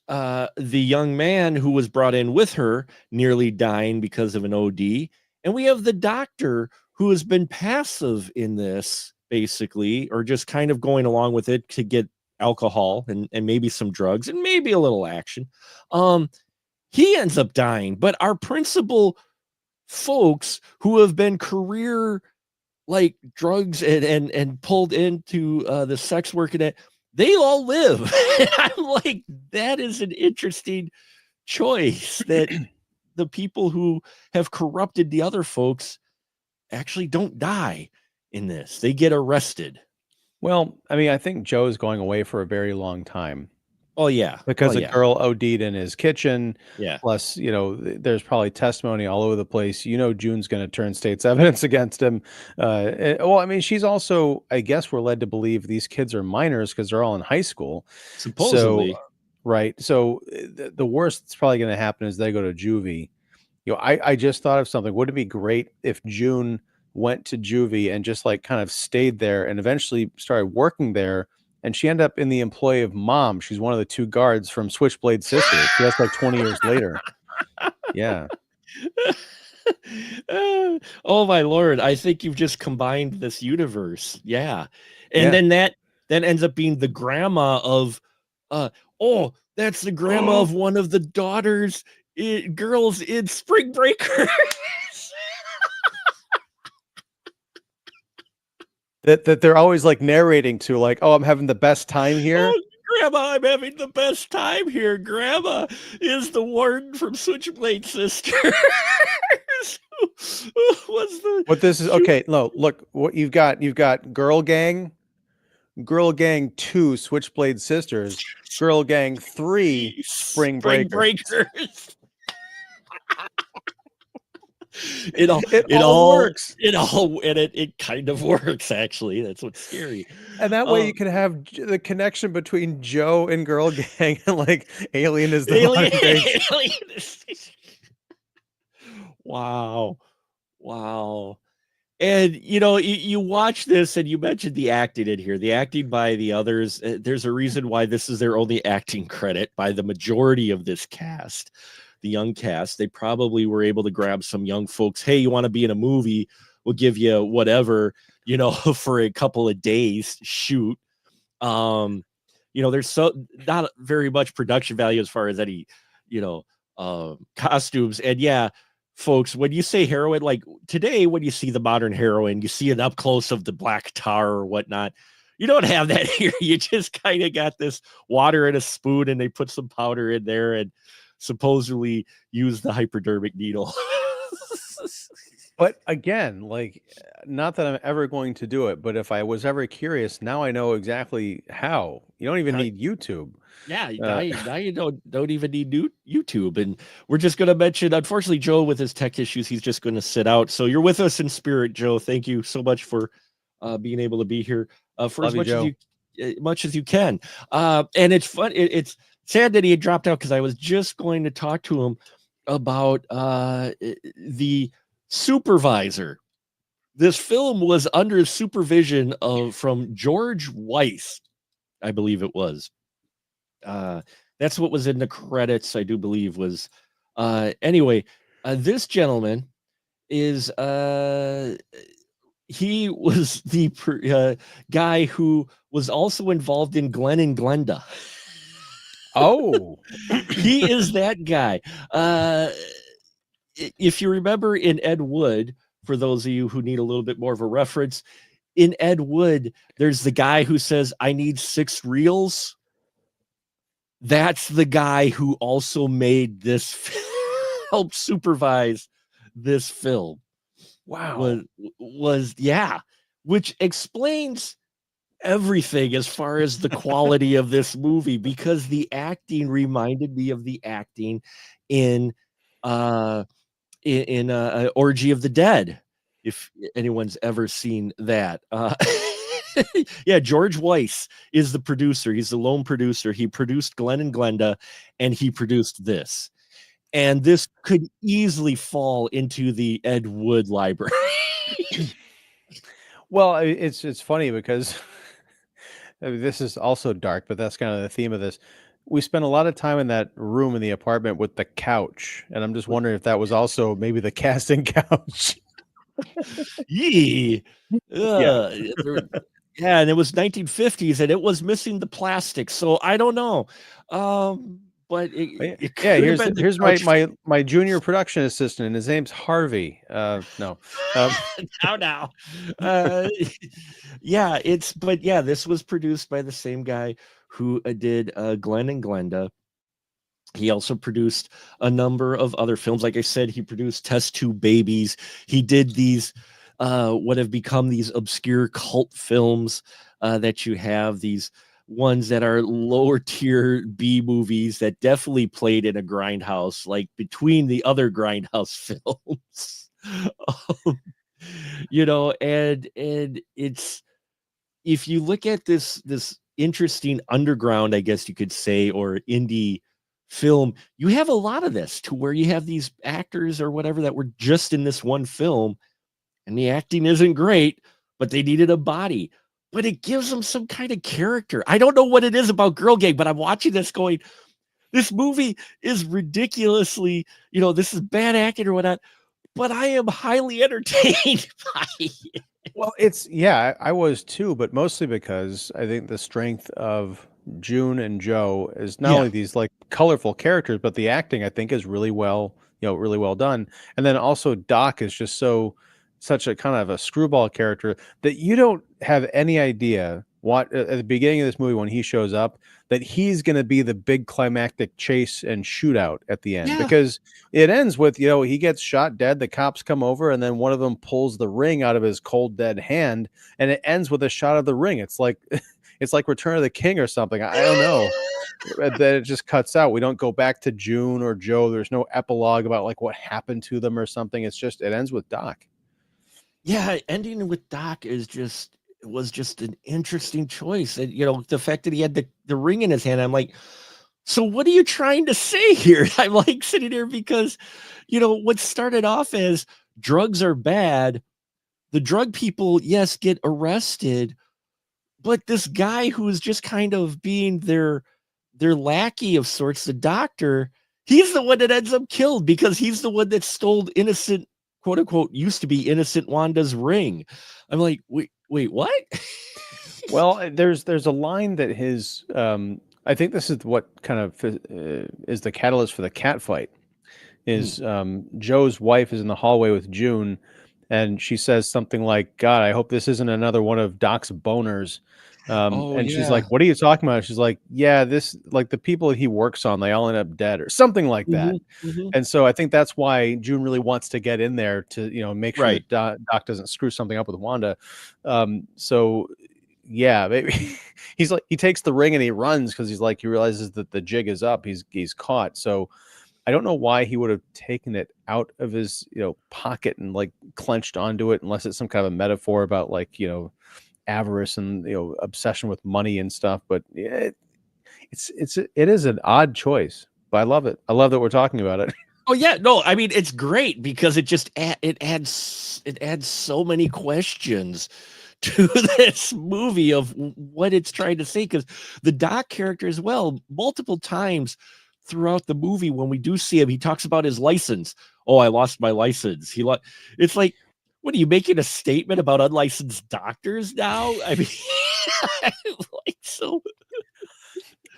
[SPEAKER 1] the young man who was brought in with her nearly dying because of an OD. And we have the doctor who has been passive in this, basically, or just kind of going along with it to get alcohol and maybe some drugs and maybe a little action. He ends up dying, but our principal folks who have been career like drugs and pulled into the sex work and they all live. I'm like, that is an interesting choice that the people who have corrupted the other folks actually don't die in this. They get arrested.
[SPEAKER 3] Well, I mean, I think Joe's going away for a very long time
[SPEAKER 1] Oh yeah.
[SPEAKER 3] because
[SPEAKER 1] Oh,
[SPEAKER 3] a
[SPEAKER 1] yeah.
[SPEAKER 3] girl OD'd in his kitchen.
[SPEAKER 1] Yeah.
[SPEAKER 3] Plus, there's probably testimony all over the place. June's going to turn state's evidence against him. Well, I mean, she's also, I guess we're led to believe these kids are minors because they're all in high school.
[SPEAKER 1] Supposedly.
[SPEAKER 3] So, right. So the worst that's probably going to happen is they go to juvie. I just thought of something. Wouldn't it be great if June went to juvie and just like kind of stayed there and eventually started working there? And she ended up in the employ of Mom. She's one of the two guards from Switchblade Sisters. So that's like 20 years later. Yeah.
[SPEAKER 1] Oh my Lord. I think you've just combined this universe. Yeah. And
[SPEAKER 3] Yeah.
[SPEAKER 1] then that ends up being the grandma of oh, that's the grandma of one of the daughters girls in Spring Breakers.
[SPEAKER 3] That they're always like narrating to, like, oh, I'm having the best time here.
[SPEAKER 1] Oh, Grandma, I'm having the best time here. Grandma is the warden from Switchblade Sisters. What's the
[SPEAKER 3] What this is? Okay, no, look, what you've got Girl Gang 2, Switchblade Sisters, Girl Gang 3, Spring Breakers.
[SPEAKER 1] Breakers. It
[SPEAKER 3] all works.
[SPEAKER 1] It kind of works, actually. That's what's scary.
[SPEAKER 3] And that way you can have the connection between Joe and Girl Gang and like Alien is the modern day.
[SPEAKER 1] Wow. And you watch this and you mentioned the acting in here, the acting by the others. There's a reason why this is their only acting credit by the majority of this cast. The young cast, they probably were able to grab some young folks. Hey, you want to be in a movie? We'll give you whatever, for a couple of days shoot. There's not very much production value as far as any, costumes. And yeah, folks, when you say heroin, like today, when you see the modern heroin, you see an up close of the black tar or whatnot. You don't have that here. You just kind of got this water in a spoon and they put some powder in there and supposedly use the hypodermic needle.
[SPEAKER 3] But again, like, not that I'm ever going to do it, but if I was ever curious, now I know exactly how. You don't even need YouTube.
[SPEAKER 1] Yeah, now you don't even need YouTube. And we're just going to mention, unfortunately, Joe, with his tech issues, he's just going to sit out. So you're with us in spirit, Joe. Thank you so much for being able to be here for as much as you can. And it's fun. It's sad that he had dropped out because I was just going to talk to him about the supervisor. This film was under supervision from George Weiss, I believe it was. That's what was in the credits, I do believe was. Anyway, this gentleman is he was the guy who was also involved in Glenn and Glenda.
[SPEAKER 3] Oh,
[SPEAKER 1] he is that guy. If you remember in Ed Wood, for those of you who need a little bit more of a reference, in Ed Wood, there's the guy who says, I need 6 reels. That's the guy who also made this, helped supervise this film.
[SPEAKER 3] Wow.
[SPEAKER 1] Yeah, which explains everything as far as the quality of this movie, because the acting reminded me of the acting in Orgy of the Dead, if anyone's ever seen that. Yeah, George Weiss is the producer. He's the lone producer. He produced Glenn and Glenda, and he produced this. And this could easily fall into the Ed Wood library.
[SPEAKER 3] Well, it's funny because I mean, this is also dark, but that's kind of the theme of this. We spent a lot of time in that room in the apartment with the couch, and I'm just wondering if that was also maybe the casting couch.
[SPEAKER 1] Yee. Yeah, and it was 1950s, and it was missing the plastic. So I don't know. but
[SPEAKER 3] Yeah,
[SPEAKER 1] it
[SPEAKER 3] yeah,
[SPEAKER 1] could have been the
[SPEAKER 3] here's
[SPEAKER 1] couch.
[SPEAKER 3] my junior production assistant, and his name's Harvey. No.
[SPEAKER 1] Now. Uh, yeah, but yeah, this was produced by the same guy who did Glenn and Glenda. He also produced a number of other films. Like I said, he produced Test Tube Babies. He did these, what have become these obscure cult films that you have, these ones that are lower tier B movies that definitely played in a grindhouse, like between the other grindhouse films. Um, and it's, if you look at this interesting underground, I guess you could say, or indie film, you have a lot of this, to where you have these actors or whatever that were just in this one film, and the acting isn't great, but they needed a body, but it gives them some kind of character. I don't know what it is about Girl Gang, but I'm watching this going, this movie is ridiculously, this is bad acting or whatnot, but I am highly entertained by it.
[SPEAKER 3] Well, I was too, but mostly because I think the strength of June and Joe is not
[SPEAKER 1] Yeah.
[SPEAKER 3] only these like colorful characters, but the acting I think is really well, really well done. And then also Doc is just such a kind of a screwball character that you don't have any idea what at the beginning of this movie when he shows up that he's going to be the big climactic chase and shootout at the end,
[SPEAKER 1] Yeah.
[SPEAKER 3] because it ends with, he gets shot dead, the cops come over, and then one of them pulls the ring out of his cold dead hand, and it ends with a shot of the ring. It's like it's like Return of the King or something. I don't know. Then it just cuts out. We don't go back to June or Joe. There's no epilogue about like what happened to them or something. It ends with Doc.
[SPEAKER 1] Yeah, ending with Doc was just an interesting choice. And the fact that he had the ring in his hand, I'm like, so what are you trying to say here? I'm like sitting there because, what started off as drugs are bad, the drug people, yes, get arrested, but this guy who is just kind of being their lackey of sorts, the doctor, he's the one that ends up killed because he's the one that stole innocent, quote unquote, used to be innocent Wanda's ring. I'm like, wait, what?
[SPEAKER 3] Well, there's a line that his I think this is what kind of is the catalyst for the cat fight. Is Joe's wife is in the hallway with June, and she says something like, "God, I hope this isn't another one of Doc's boners." And she's
[SPEAKER 1] yeah.
[SPEAKER 3] like, "What are you talking about?" She's like, "Yeah, this like the people that he works on, they all end up dead or something like that." And so I think that's why June really wants to get in there to make sure
[SPEAKER 1] Right.
[SPEAKER 3] that Doc doesn't screw something up with Wanda. So yeah, maybe he's like he takes the ring and he runs because he's like he realizes that the jig is up. He's caught. So I don't know why he would have taken it out of his pocket and like clenched onto it, unless it's some kind of a metaphor about like avarice and obsession with money and stuff. But it is an odd choice, but I love it. I love that we're talking about it.
[SPEAKER 1] Oh yeah, no, I mean it's great because it just it adds so many questions to this movie of what it's trying to say, because the Doc character as well, multiple times throughout the movie when we do see him, he talks about his license. Oh, I lost my license. It's like, what are you making a statement about unlicensed doctors now? I mean, like so.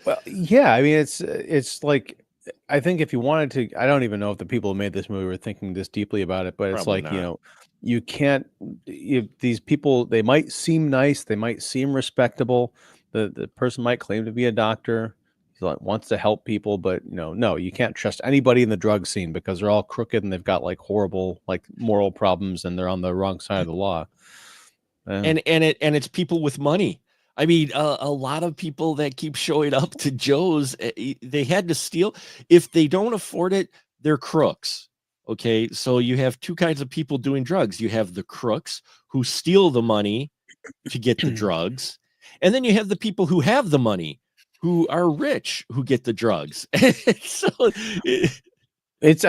[SPEAKER 3] Well, yeah, I mean it's like I think if you wanted to, I don't even know if the people who made this movie were thinking this deeply about it, but it's
[SPEAKER 1] Probably
[SPEAKER 3] like
[SPEAKER 1] not.
[SPEAKER 3] you can't. These people, they might seem nice, they might seem respectable. The person might claim to be a doctor. He wants to help people, but no, you can't trust anybody in the drug scene because they're all crooked and they've got like horrible like moral problems and they're on the wrong side of the law.
[SPEAKER 1] And it's people with money. I mean, a lot of people that keep showing up to Joe's, they had to steal. If they don't afford it, they're crooks. Okay, so you have two kinds of people doing drugs. You have the crooks who steal the money to get the drugs, and then you have the people who have the money, who are rich, who get the drugs. So
[SPEAKER 3] It's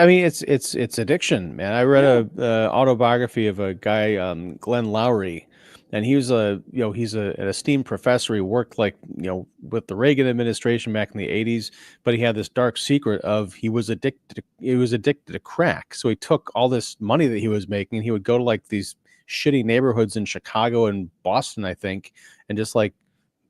[SPEAKER 3] addiction, man. I read a autobiography of a guy, Glenn Lowry, and he was he's an esteemed professor. He worked like with the Reagan administration back in the 80s, but he had this dark secret of he was addicted to crack. So he took all this money that he was making, he would go to like these shitty neighborhoods in Chicago and Boston, I think, and just like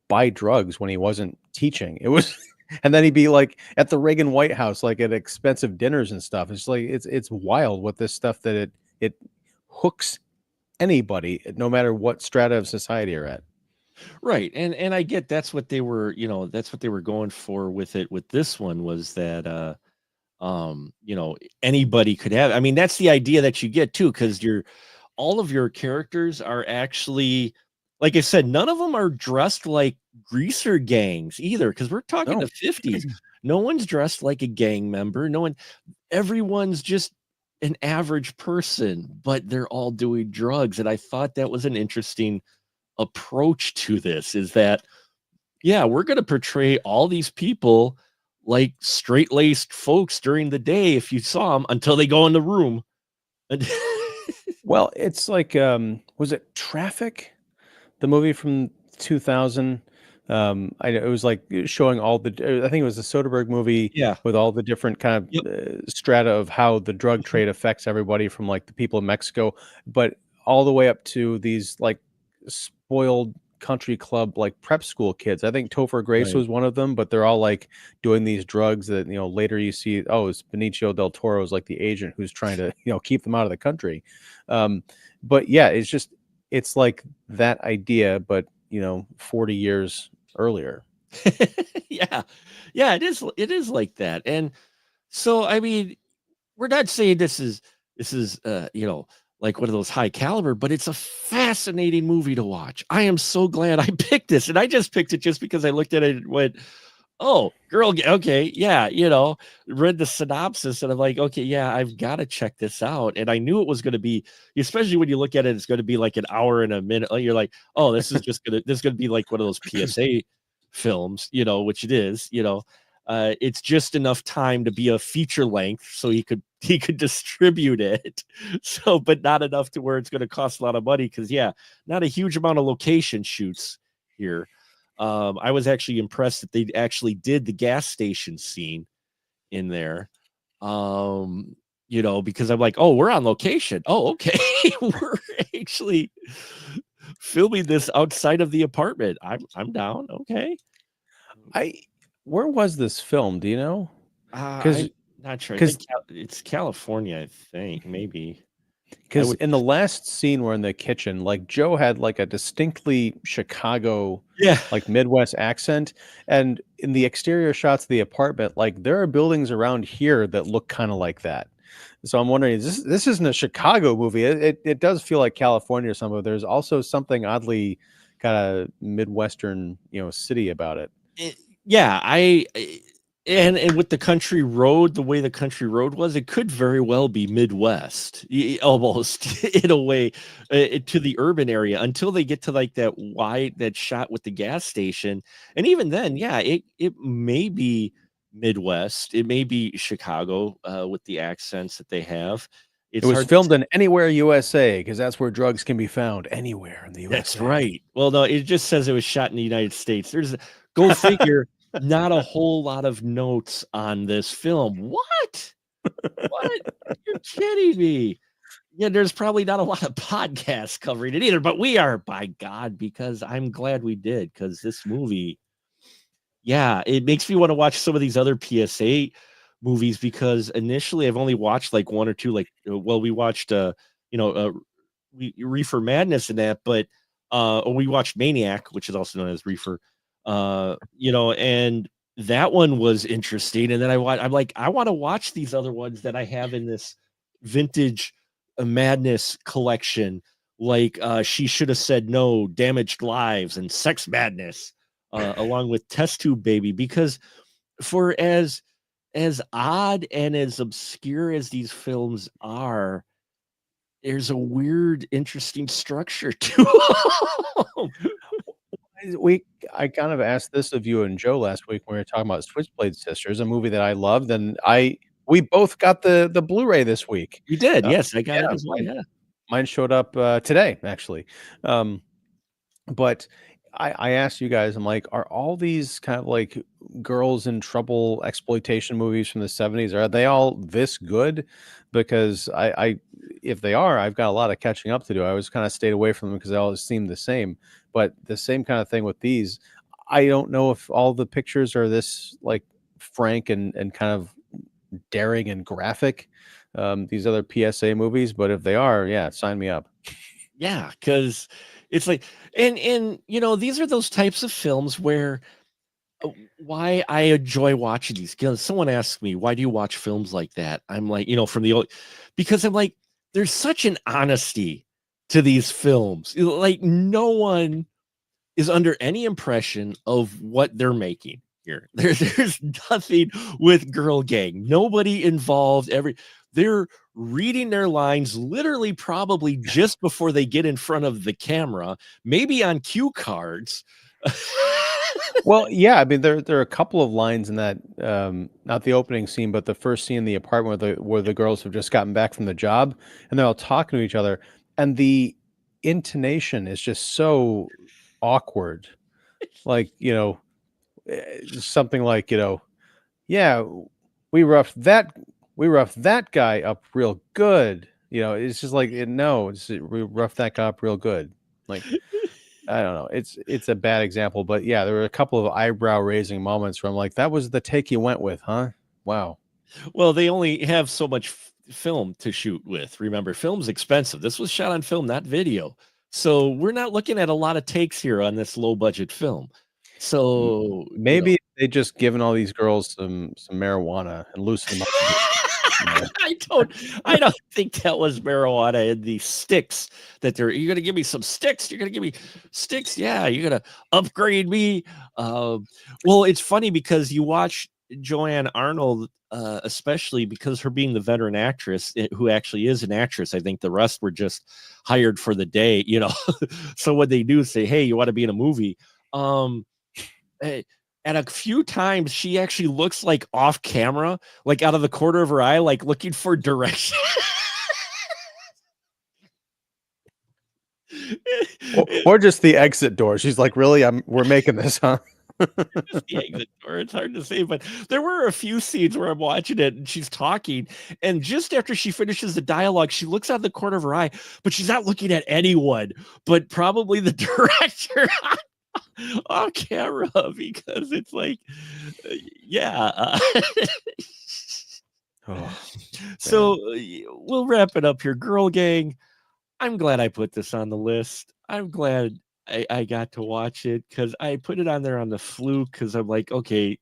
[SPEAKER 3] buy drugs when he wasn't teaching. It was And then he'd be like at the Reagan White House, like at expensive dinners and stuff. It's like it's wild what this stuff that it hooks anybody, no matter what strata of society you're at.
[SPEAKER 1] Right. And I get that's what they were, that's what they were going for with it. With this one was that anybody could have. I mean, that's the idea that you get too, because all of your characters are actually, like I said, none of them are dressed like greaser gangs either, because we're talking
[SPEAKER 3] No.
[SPEAKER 1] the 50s. No one's dressed like a gang member. Everyone's just an average person, but they're all doing drugs. And I thought that was an interesting approach to this, is that, yeah, we're going to portray all these people like straight-laced folks during the day if you saw them, until they go in the room.
[SPEAKER 3] Well, it's like was it Traffic, the movie from 2000? It was like showing all the, I think it was the Soderbergh movie,
[SPEAKER 1] Yeah.
[SPEAKER 3] with all the different kind
[SPEAKER 1] Yep.
[SPEAKER 3] of strata of how the drug trade affects everybody, from like the people in Mexico, but all the way up to these like spoiled country club like prep school kids. I think Topher Grace
[SPEAKER 1] Right.
[SPEAKER 3] was one of them, but they're all like doing these drugs that, later you see, oh, it's Benicio del Toro is like the agent who's trying to, keep them out of the country. But yeah, it's like that idea, but 40 years earlier.
[SPEAKER 1] Yeah. It is like that. And so, I mean, we're not saying this is like one of those high caliber, but it's a fascinating movie to watch. I am so glad I picked this, and I just picked it just because I looked at it and went, "Oh, okay, yeah," read the synopsis, and I'm like, "Okay, yeah, I've got to check this out." And I knew it was going to be, especially when you look at it, it's going to be like an hour and a minute. You're like, "Oh, this is going to be like one of those PSA films," which it is. It's just enough time to be a feature length, so he could distribute it. So, but not enough to where it's going to cost a lot of money, because not a huge amount of location shoots here. I was actually impressed that they actually did the gas station scene in there. Because I'm like, oh, we're on location. Oh, okay. We're actually filming this outside of the apartment. I'm down. Okay.
[SPEAKER 3] Where was this film? Do you know?
[SPEAKER 1] I'm not sure. I think it's California, I think, maybe.
[SPEAKER 3] Because in the last scene, we're in the kitchen, like Joe had like a distinctly Chicago, like Midwest accent. And in the exterior shots of the apartment, like there are buildings around here that look kind of like that. So I'm wondering, this isn't a Chicago movie. It does feel like California or something. But there's also something oddly kind of Midwestern, city about it.
[SPEAKER 1] And with the country road, the way the country road was, it could very well be Midwest, almost in a way, to the urban area, until they get to like that shot with the gas station. And even then, it may be Midwest, it may be Chicago, with the accents that they have.
[SPEAKER 3] It was filmed in Anywhere, USA, because that's where drugs can be found, anywhere in the USA.
[SPEAKER 1] That's right. Well, no, it just says it was shot in the United States. Go figure. Not a whole lot of notes on this film. What? You're kidding me. Yeah, there's probably not a lot of podcasts covering it either, but we are, by God, because I'm glad we did, because this movie, it makes me want to watch some of these other PSA movies, because initially I've only watched like one or two, like, we watched, Reefer Madness and that, but we watched Maniac, which is also known as Reefer. And that one was interesting. And then I'm like, I want to watch these other ones that I have in this vintage madness collection, like She Should Have Said No, Damaged Lives, and Sex Madness, along with Test Tube Baby, because for as odd and as obscure as these films are, there's a weird, interesting structure to them.
[SPEAKER 3] I kind of asked this of you and Joe last week when we were talking about Switchblade Sisters, a movie that I loved, and we both got the Blu-ray this week.
[SPEAKER 1] You did, yes, I got it as well. Yeah,
[SPEAKER 3] mine showed up today, actually. But I asked you guys, I'm like, are all these kind of like girls in trouble exploitation movies from the 70s, are they all this good? Because if they are, I've got a lot of catching up to do. I always kind of stayed away from them because they always seemed the same. But the same kind of thing with these. I don't know if all the pictures are this like frank and kind of daring and graphic, these other PSA movies, but if they are, yeah, sign me up.
[SPEAKER 1] Yeah, because it's like, and you know, these are those types of films where why I enjoy watching these. Because someone asks me, why do you watch films like that? I'm like, you know, from the old, because I'm like, there's such an honesty to these films. Like, no one is under any impression of what they're making here. There's nothing with Girl Gang. Nobody involved. They're reading their lines literally probably just before they get in front of the camera, maybe on cue cards.
[SPEAKER 3] Well, yeah, I mean there are a couple of lines in that, not the opening scene, but the first scene in the apartment where the girls have just gotten back from the job and they're all talking to each other, and the intonation is just so awkward. Like, something like, yeah, we roughed that guy up real good. It's just like, no, we roughed that guy up real good. Like, I don't know. It's a bad example, but yeah, there were a couple of eyebrow raising moments where I'm like, that was the take you went with, huh? Wow.
[SPEAKER 1] Well, they only have so much film to shoot with. Remember, film's expensive. This was shot on film, not video. So we're not looking at a lot of takes here on this low budget film. So
[SPEAKER 3] Maybe they just given all these girls some marijuana and loosen them up.
[SPEAKER 1] I don't think that was marijuana in the sticks that you're gonna give me some sticks. You're gonna give me sticks. Yeah, you're gonna upgrade me. Well, it's funny because you watch Joanne Arnold, especially because her being the veteran actress who actually is an actress. I think the rest were just hired for the day, So what they do is say, hey, you want to be in a movie? And a few times she actually looks like off camera, like out of the corner of her eye, like looking for direction.
[SPEAKER 3] or just the exit door. She's like, really? We're making this, huh?
[SPEAKER 1] Just the exit door. It's hard to say, but there were a few scenes where I'm watching it and she's talking, and just after she finishes the dialogue, she looks out the corner of her eye, but she's not looking at anyone, but probably the director on camera, because it's like, yeah. So we'll wrap it up here. Girl Gang, I'm glad I put this on the list. I'm glad I got to watch it, because I put it on there on the fluke, because I'm like, okay,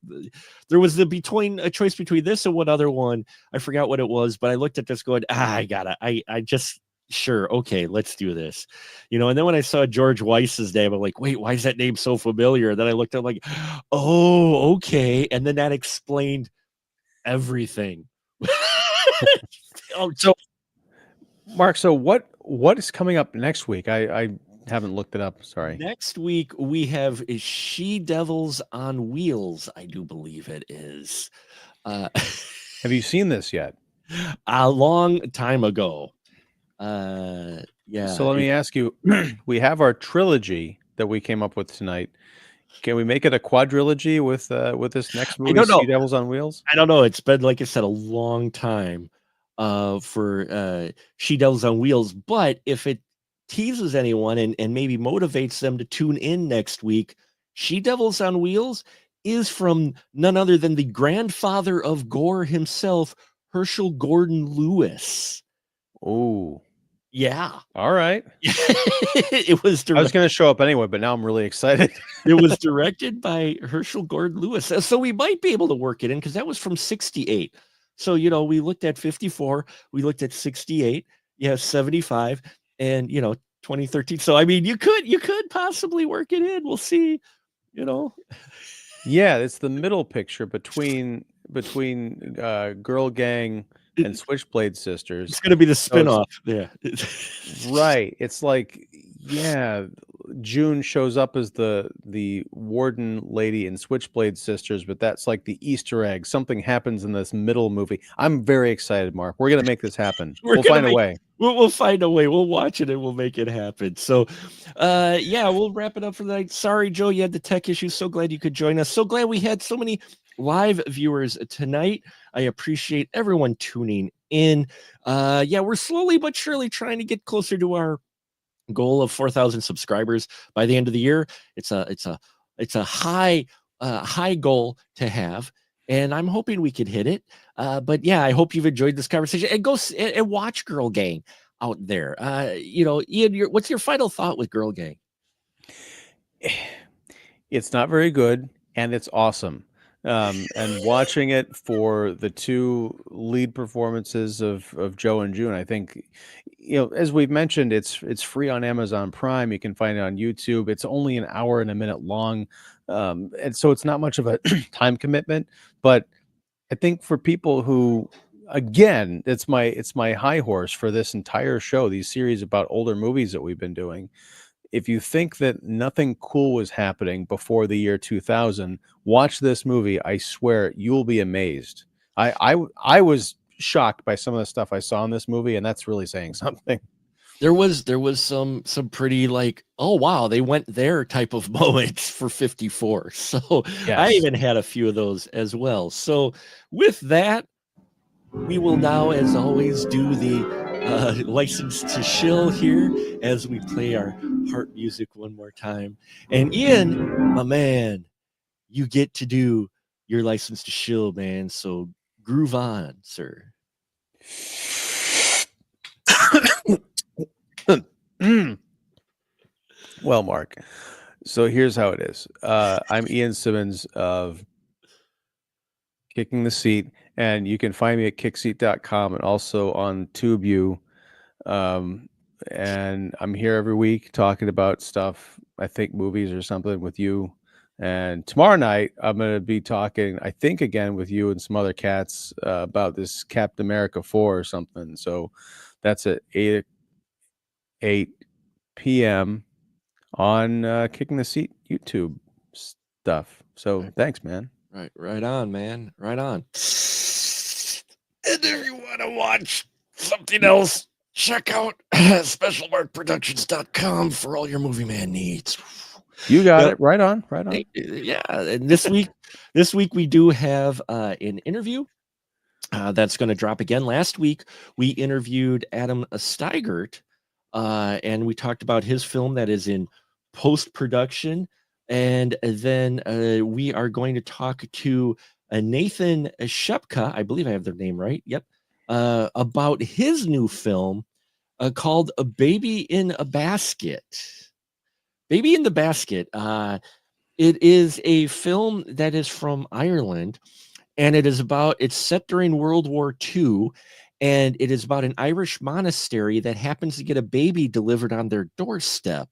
[SPEAKER 1] there was a choice between this and one other one. I forgot what it was, but I looked at this going, I just, sure, okay, let's do this. And then when I saw George Weiss's name, I'm like, wait, why is that name so familiar? Then I looked up like, oh, okay. And then that explained everything.
[SPEAKER 3] So Mark, what is coming up next week? I haven't looked it up. Sorry.
[SPEAKER 1] Next week we have She Devils on Wheels, I do believe it is.
[SPEAKER 3] Have you seen this yet?
[SPEAKER 1] A long time ago. Yeah.
[SPEAKER 3] So let me ask you, we have our trilogy that we came up with tonight. Can we make it a quadrilogy with this next movie, She Devils on Wheels?
[SPEAKER 1] I don't know. It's been, like I said, a long time for She Devils on Wheels. But if it teases anyone and maybe motivates them to tune in next week, She Devils on Wheels is from none other than the grandfather of gore himself, Herschel Gordon Lewis.
[SPEAKER 3] Oh.
[SPEAKER 1] Yeah.
[SPEAKER 3] All right.
[SPEAKER 1] It was.
[SPEAKER 3] I was going to show up anyway, but now I'm really excited.
[SPEAKER 1] It was directed by Herschel Gordon Lewis, so we might be able to work it in, because that was from '68. So we looked at 54, we looked at 68, 75, and 2013. So I mean, you could possibly work it in. We'll see.
[SPEAKER 3] Yeah, it's the middle picture between Girl Gang and Switchblade Sisters.
[SPEAKER 1] It's going to be the spinoff. Yeah.
[SPEAKER 3] Right. It's like, yeah, June shows up as the warden lady in Switchblade Sisters, but that's like the Easter egg. Something happens in this middle movie. I'm very excited, Mark. We're going to make this happen. We'll find a way.
[SPEAKER 1] We'll find a way. We'll watch it and we'll make it happen. So, we'll wrap it up for the night. Sorry, Joe, you had the tech issues. So glad you could join us. So glad we had so many live viewers tonight. I appreciate everyone tuning in. We're slowly but surely trying to get closer to our goal of 4,000 subscribers by the end of the year. It's a It's a high goal to have, and I'm hoping we could hit it. But yeah, I hope you've enjoyed this conversation, and go and watch Girl Gang out there. Ian, what's your final thought with Girl Gang?
[SPEAKER 3] It's not very good, and it's awesome. And watching it for the two lead performances of Joe and June, I think, as we've mentioned, it's free on Amazon Prime. You can find it on YouTube. It's only an hour and a minute long, and so it's not much of a time commitment. But I think for people who, again, it's my high horse for this entire show, these series about older movies that we've been doing. If you think that nothing cool was happening before the year 2000, watch this movie. I swear you'll be amazed. I was shocked by some of the stuff I saw in this movie, and that's really saying something.
[SPEAKER 1] There was some pretty like, oh wow, they went there type of moments for 54. So
[SPEAKER 3] Yes.
[SPEAKER 1] I even had a few of those as well. So with that, we will now, as always, do the license to shill here as we play our heart music one more time. And Ian, my man, you get to do your license to shill, man. So groove on, sir.
[SPEAKER 3] Well, Mark, so here's how it is. I'm Ian Simmons of Kicking the Seat, and you can find me at kickseat.com and also on TubeU. And I'm here every week talking about stuff, I think movies or something with you. And tomorrow night, I'm going to be talking, I think, again with you and some other cats about this Captain America 4 or something. So that's at 8 p.m. on Kicking the Seat YouTube stuff. So thanks, man.
[SPEAKER 1] Right on, man. Right on. And if you want to watch something else, check out specialmarkproductions.com for all your movie man needs.
[SPEAKER 3] You got it. Right on. Right on.
[SPEAKER 1] Yeah. And this week we do have an interview that's going to drop again. Last week we interviewed Adam Steigert, and we talked about his film that is in post-production. And then we are going to talk to Nathan Shepka, I believe I have their name right. Yep. About his new film called A Baby in a Basket. Baby in the Basket. It is a film that is from Ireland, and it's set during World War II, and it is about an Irish monastery that happens to get a baby delivered on their doorstep.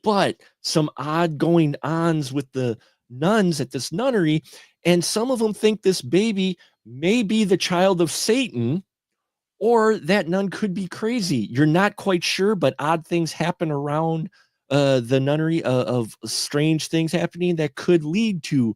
[SPEAKER 1] But some odd going ons with the nuns at this nunnery, and some of them think this baby may be the child of Satan, or that nun could be crazy. You're not quite sure, but odd things happen around the nunnery of strange things happening that could lead to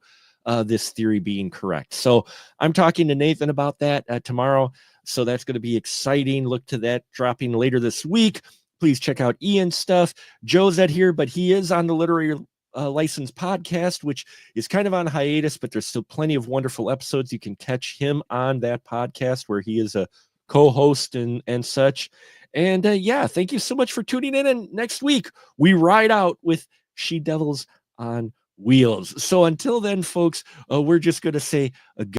[SPEAKER 1] this theory being correct. So I'm talking to Nathan about that tomorrow. So that's going to be exciting. Look to that dropping later this week. Please check out Ian's stuff. Joe's at here, but he is on the Literary License podcast, which is kind of on hiatus, but there's still plenty of wonderful episodes. You can catch him on that podcast where he is a co-host and such. And yeah, thank you so much for tuning in. And next week we ride out with She Devils on Wheels. So until then, folks, we're just going to say a